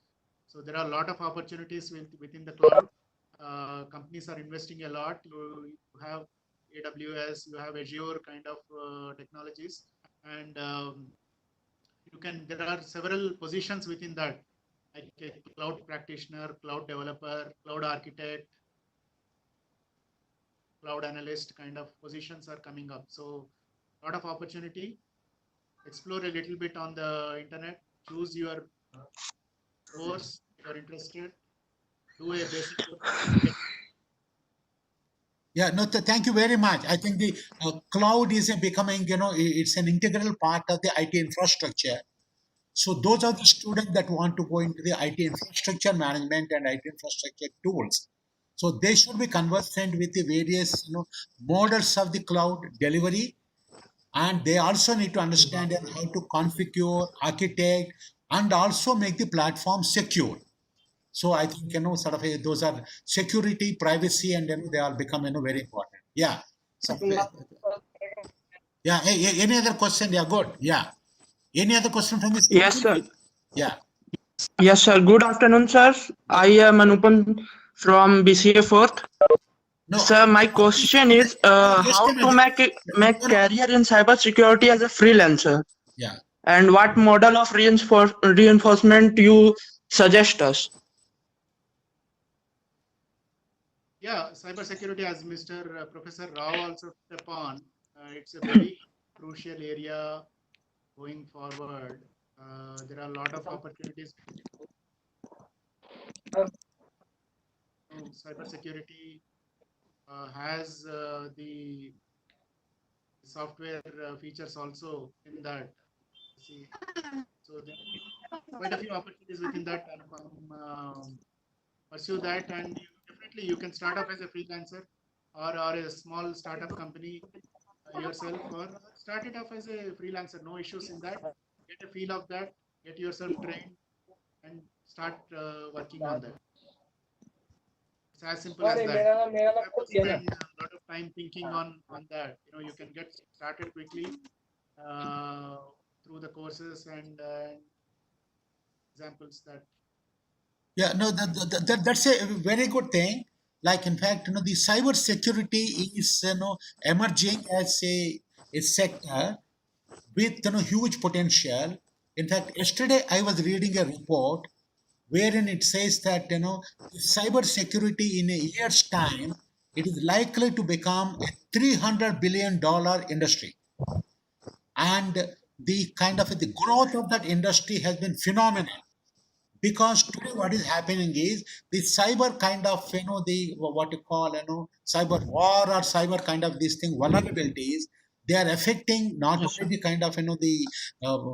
So there are a lot of opportunities within the cloud. Companies are investing a lot. You have AWS, you have Azure kind of technologies, and there are several positions within that, like a cloud practitioner, cloud developer, cloud architect, cloud analyst kind of positions are coming up. So a lot of opportunity. Explore a little bit on the internet. Choose your course you're interested. Do a basic course. Yeah, no, thank you very much. I think the cloud is becoming, it's an integral part of the IT infrastructure. So those are the students that want to go into the IT infrastructure management and IT infrastructure tools. So they should be conversant with the various, models of the cloud delivery, and they also need to understand how to configure, architect, and also make the platform secure. So I think sort of those are security, privacy, and they all become very important. Yeah. So, yeah. Any other question? Yeah, good. Yeah. Any other question from this? Yes, sir. Yeah. Yes, sir. Good afternoon, sir. I am Anupam from BCA 4th. No. Sir, my question is how to make career in cybersecurity as a freelancer, Yeah. and what model of reinforcement you suggest us? Yeah, cybersecurity, as Mr. Professor Rao also touched upon, it's a very crucial area going forward. There are a lot of opportunities. Cybersecurity has the software features also in that. See, so there are quite a few opportunities within that. Pursue that, and definitely you can start off as a freelancer or a small startup company yourself, or start it off as a freelancer. No issues in that. Get a feel of that, get yourself trained, and start working on that. It's as simple as that. You have to spend a lot of time thinking on that. You can get started quickly through the courses and examples that. Yeah, no, that's a very good thing. Like, in fact, the cyber security is, emerging as a sector with, huge potential. In fact, yesterday I was reading a report wherein it says that, cyber security in a year's time, it is likely to become a $300 billion industry. And the kind of the growth of that industry has been phenomenal. Because today what is happening is the cyber kind of the what you call cyber war or cyber kind of this thing vulnerabilities, they are affecting not Yes, only the kind of the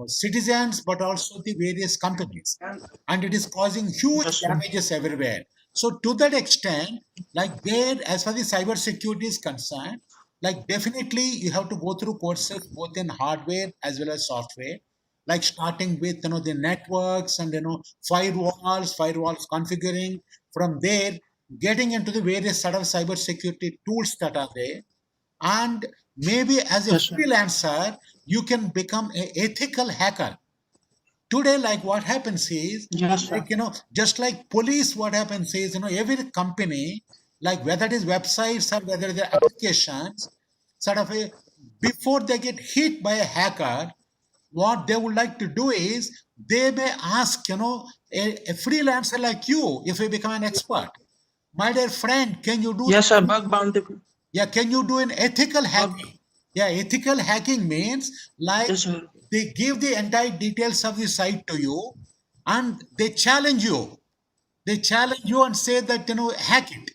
citizens but also the various companies, and it is causing huge Yes, sir. damages everywhere. So to that extent, like there, as far as cyber security is concerned, like definitely you have to go through courses both in hardware as well as software, like starting with the networks and firewalls configuring. From there, getting into the various sort of cyber security tools that are there, and maybe as a Yes, sir. freelancer you can become an ethical hacker. Today, like what happens is, Yes, sir. like just like police, what happens is, every company, like whether it is websites or whether they're applications, sort of before they get hit by a hacker, what they would like to do is they may ask a freelancer like you, if you become an expert, my dear friend, can you do Yes, sir. Bug bounty. yeah, can you do an ethical hacking? Yeah, ethical hacking means like Yes, sir. they give the entire details of the site to you and they challenge you. They challenge you and say that hack it.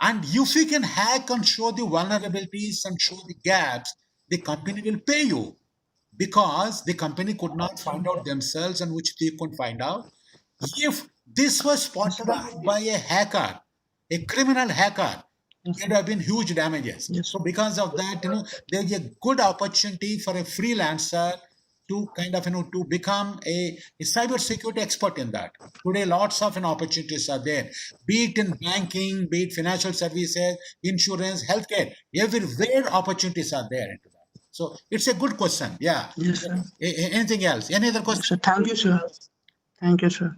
And if you can hack and show the vulnerabilities and show the gaps, the company will pay you, because the company could not find out themselves and which they couldn't find out. If this was spotted out by a hacker, a criminal hacker, Yes, there have been huge damages. yes, So because of that, there's a good opportunity for a freelancer to kind of to become a cyber security expert in that. Today, lots of opportunities are there, be it in banking, be it financial services, insurance, healthcare. Everywhere opportunities are there into that. So it's a good question. Yeah. yes, sir. Anything else? Any other Yes, question? sir. Thank you, sir. Thank you, sir.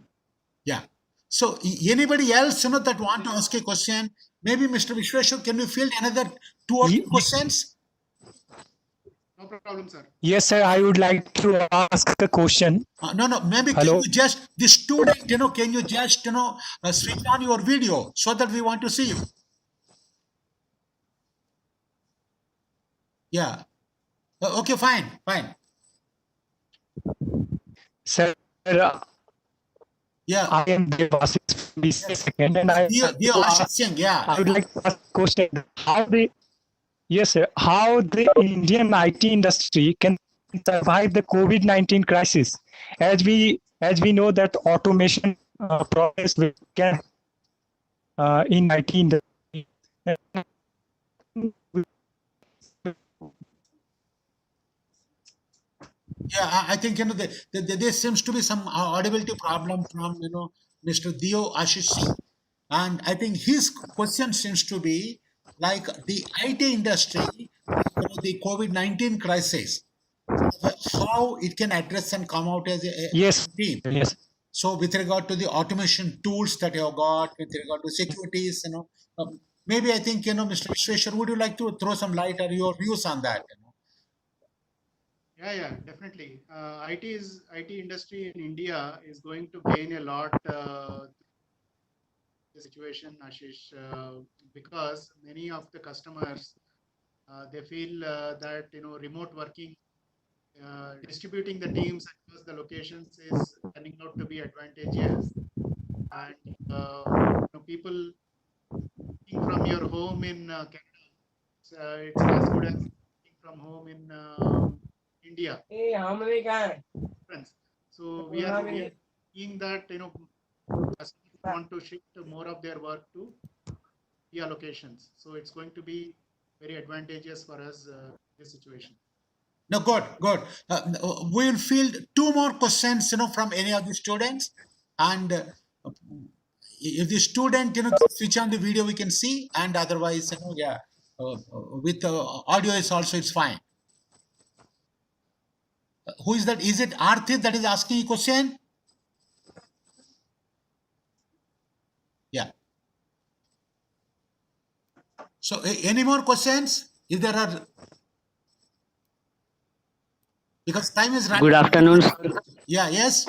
Yeah. So anybody else that want to ask a question? Maybe Mr. Vishweshwar, can we field another 2 or 3 questions? No problem, sir. Yes, sir. I would like to ask a question. No. Maybe Hello? can you just the student, can you just switch on your video so that we want to see you? Yeah. Okay. Fine. Sir, Yeah. I am Devasis from BCA second, and Dear Ashit Singh. Yeah. I would like to ask a question. Yes, sir. How the Indian IT industry can survive the COVID-19 crisis, as we know that automation process can in IT industry. Yeah, I think there seems to be some audibility problem from Mr. Dio Ashish, and I think his question seems to be like the IT industry, the COVID-19 crisis, how it can address and come out as a Yes. team. Yes. So with regard to the automation tools that you have got, with regard to securities, maybe I think, Mr. Vishweshwar, would you like to throw some light or your views on that? Yeah, definitely. IT industry in India is going to gain a lot the situation, Ashish, because many of the customers they feel that remote working, distributing the teams across the locations is turning out to be advantageous, and people working from your home in Canada, it's as good as working from home in India. Friends. So we are seeing that customers want to shift more of their work to India locations. So it's going to be very advantageous for us this situation. No, good. We will field two more questions, from any of the students, and if the student, switch on the video, we can see, and otherwise, with audio is also it's fine. Who is that? Is it Arthit that is asking a question? Yeah. So, any more questions? If there are, because time is running. Good afternoon, sir. Yeah. Yes.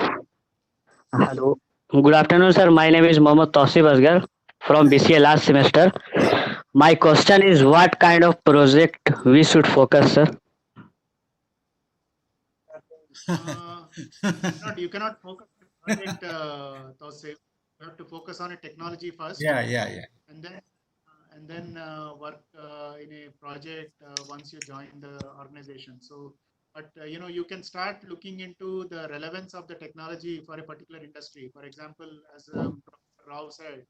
Hello. Good afternoon, sir. My name is Mohammad Tausif Asgar from BCA last semester. My question is, what kind of project we should focus, sir? You cannot focus on it, Tausif. You have to focus on a technology first. Yeah. And then work in a project once you join the organization. So, but you can start looking into the relevance of the technology for a particular industry. For example, as Professor Rao said,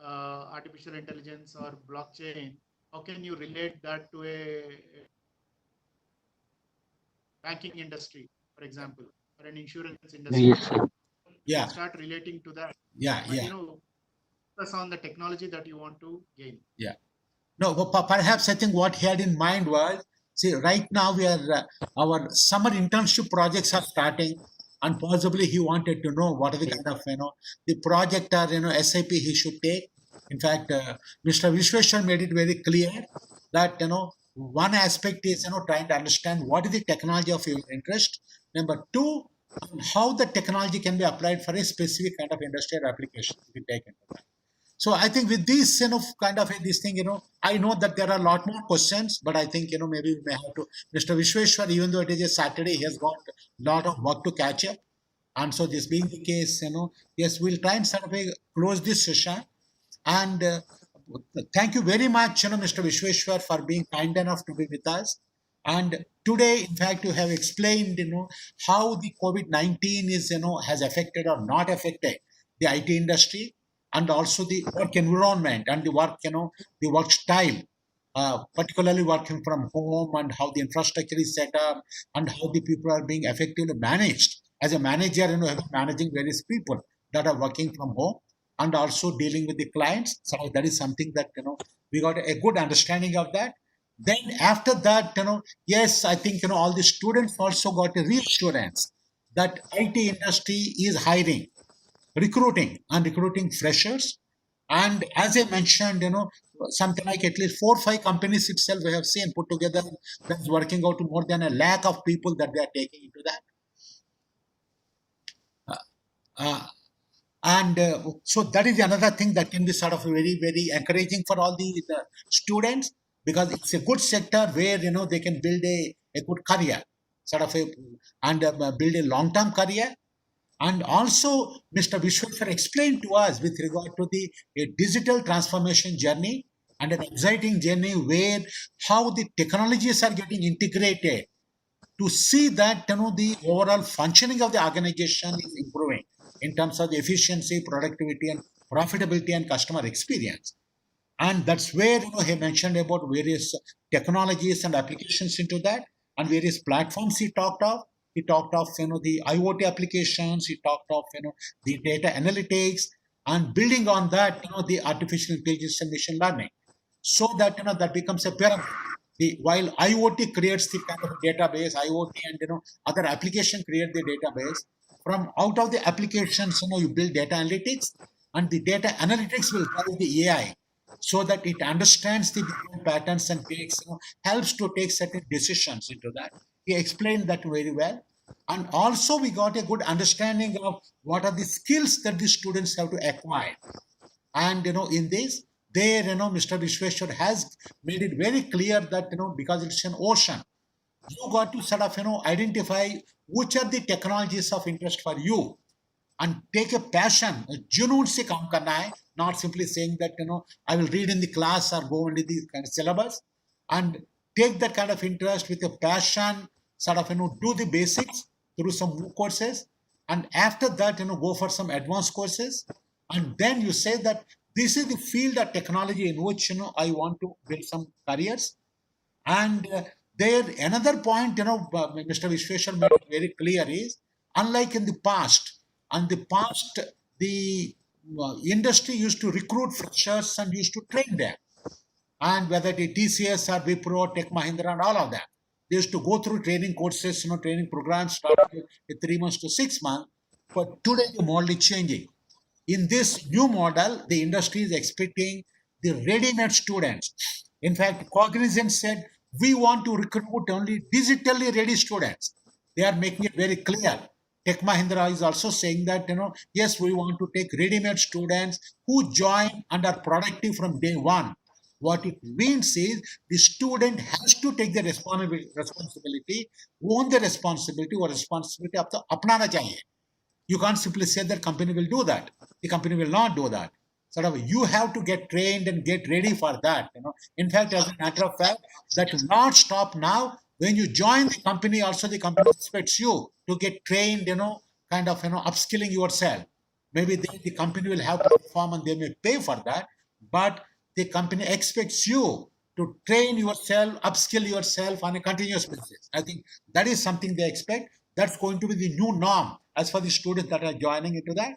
artificial intelligence or blockchain. How can you relate that to a banking industry, for example, or an insurance industry? Yes, sir. Yeah. Start relating to that. Yeah. Focus on the technology that you want to gain. Yeah. No, but perhaps I think what he had in mind was, see, right now we are, our summer internship projects are starting, and possibly he wanted to know what are the kind of, the project or, SIP he should take. In fact, Mr. Vishweshwar made it very clear that, one aspect is, trying to understand what is the technology of your interest. Number two, how the technology can be applied for a specific kind of industrial application to be taken. So I think with this, kind of this thing, I know that there are a lot more questions, but I think, maybe we may have to, Mr. Vishweshwar, even though it is a Saturday, he has got a lot of work to catch up. And so this being the case, yes, we'll try and sort of close this session. And thank you very much, Mr. Vishweshwar, for being kind enough to be with us. And today, in fact, you have explained, how the COVID-19 is, has affected or not affected the IT industry, and also the work environment and the work, the work style, particularly working from home, and how the infrastructure is set up, and how the people are being effectively managed. As a manager, managing various people that are working from home, and also dealing with the clients. So that is something that, we got a good understanding of that. Then after that, yes, I think, all the students also got a reassurance that IT industry is hiring, recruiting freshers. And as I mentioned, something like at least 4 or 5 companies itself we have seen put together that's working out to more than 1 lakh of people that they are taking into that. So that is another thing that can be sort of very, very encouraging for all the students, because it's a good sector where, they can build a good career, and build a long-term career. And also, Mr. Vishweshwar explained to us with regard to the digital transformation journey, and an exciting journey where how the technologies are getting integrated to see that, the overall functioning of the organization is improving in terms of the efficiency, productivity, and profitability and customer experience. And that's where, he mentioned about various technologies and applications into that, and various platforms he talked of. he talked of the IoT applications, he talked of the data analytics, and building on that the artificial intelligence and machine learning, so that that becomes a pyramid. While IoT creates the kind of database, IoT and other application create the database. From out of the applications, you build data analytics, and the data analytics will drive the AI, so that it understands the different patterns and takes helps to take certain decisions into that. He explained that very well, and also we got a good understanding of what are the skills that the students have to acquire. And in this, there Mr. Vishweshwar has made it very clear that because it's an ocean, you got to sort of identify which are the technologies of interest for you, and take a passion, a junoon se kaam karna hai, not simply saying that I will read in the class or go into the kind of syllabus, and take that kind of interest with a passion, sort of do the basics through some MOOC courses, and after that go for some advanced courses, and then you say that this is the field of technology in which I want to build some careers. And there another point Mr. Vishweshwar made it very clear is, unlike in the past, the industry used to recruit freshers and used to train them, and whether it is TCS or Wipro, Tech Mahindra, and all of that, they used to go through training courses, training programs starting with 3 months to 6 months. But today the model is changing. In this new model, the industry is expecting the ready-made students. In fact, Cognizant said, we want to recruit only digitally ready students. They are making it very clear. Tech Mahindra is also saying that, yes, we want to take ready-made students who join and are productive from day one. What it means is the student has to take the responsibility, own the responsibility, or responsibility of the apnana chahiye. You can't simply say that company will do that. The company will not do that. Sort of, you have to get trained and get ready for that. In fact, as a matter of fact, that will not stop now. When you join the company, also the company expects you to get trained, kind of, upskilling yourself. Maybe the company will have to perform and they may pay for that, but the company expects you to train yourself, upskill yourself on a continuous basis. I think that is something they expect. That's going to be the new norm as for the students that are joining into that.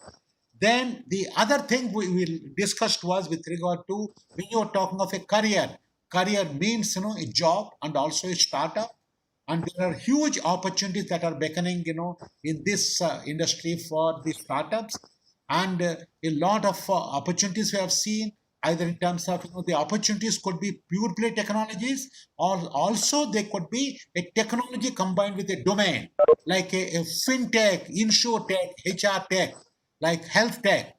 Then the other thing we discussed was with regard to when you are talking of a career. Career means a job and also a startup, and there are huge opportunities that are beckoning in this industry for the startups, and a lot of opportunities we have seen, either in terms of the opportunities could be pure play technologies, or also they could be a technology combined with a domain, like a fintech, insurtech, HR tech, like health tech,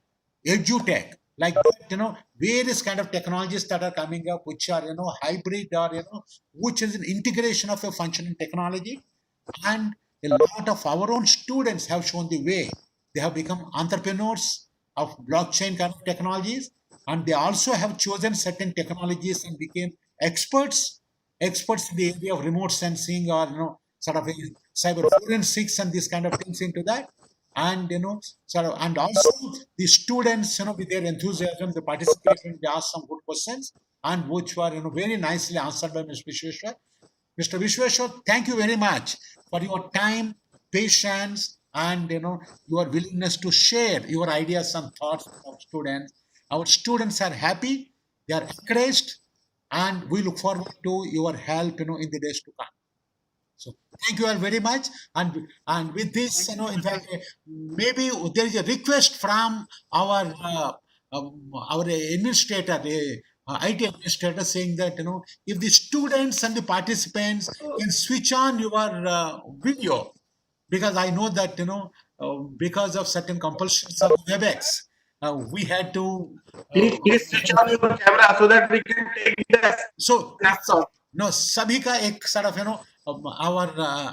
edutech, like that, various kind of technologies that are coming up, which are hybrid, or which is an integration of a functioning technology. And a lot of our own students have shown the way. They have become entrepreneurs of blockchain kind of technologies, and they also have chosen certain technologies and became experts in the area of remote sensing, or sort of cyber forensics and these kind of things into that. And sort of, and also the students with their enthusiasm, they participated, they asked some good questions, and which were very nicely answered by Mr. Vishweshwar. Mr. Vishweshwar, thank you very much for your time, patience, and your willingness to share your ideas and thoughts with our students. Our students are happy, they are encouraged, and we look forward to your help in the days to come. So thank you all very much. And with this, in fact, maybe there is a request from our administrator, IT administrator, saying that if the students and the participants can switch on your video, because I know that because of certain compulsions of WebEx, we had to. Please switch on your camera so that we can take the So snapshot. no, sabhi ka ek sort of our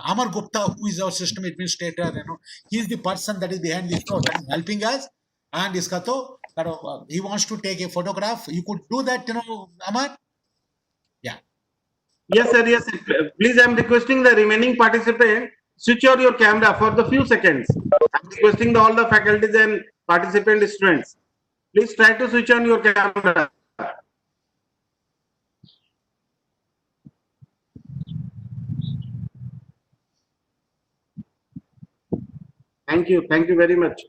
Amar Gupta, who is our system administrator, he is the person that is behind this show, that is helping us. And iska to, he wants to take a photograph. You could do that, Amar. Yeah. Yes, sir. Yes, sir. Please, I'm requesting the remaining participant switch on your camera for the few seconds. I'm requesting all the faculties and participant students. Please try to switch on your camera. Thank you very much.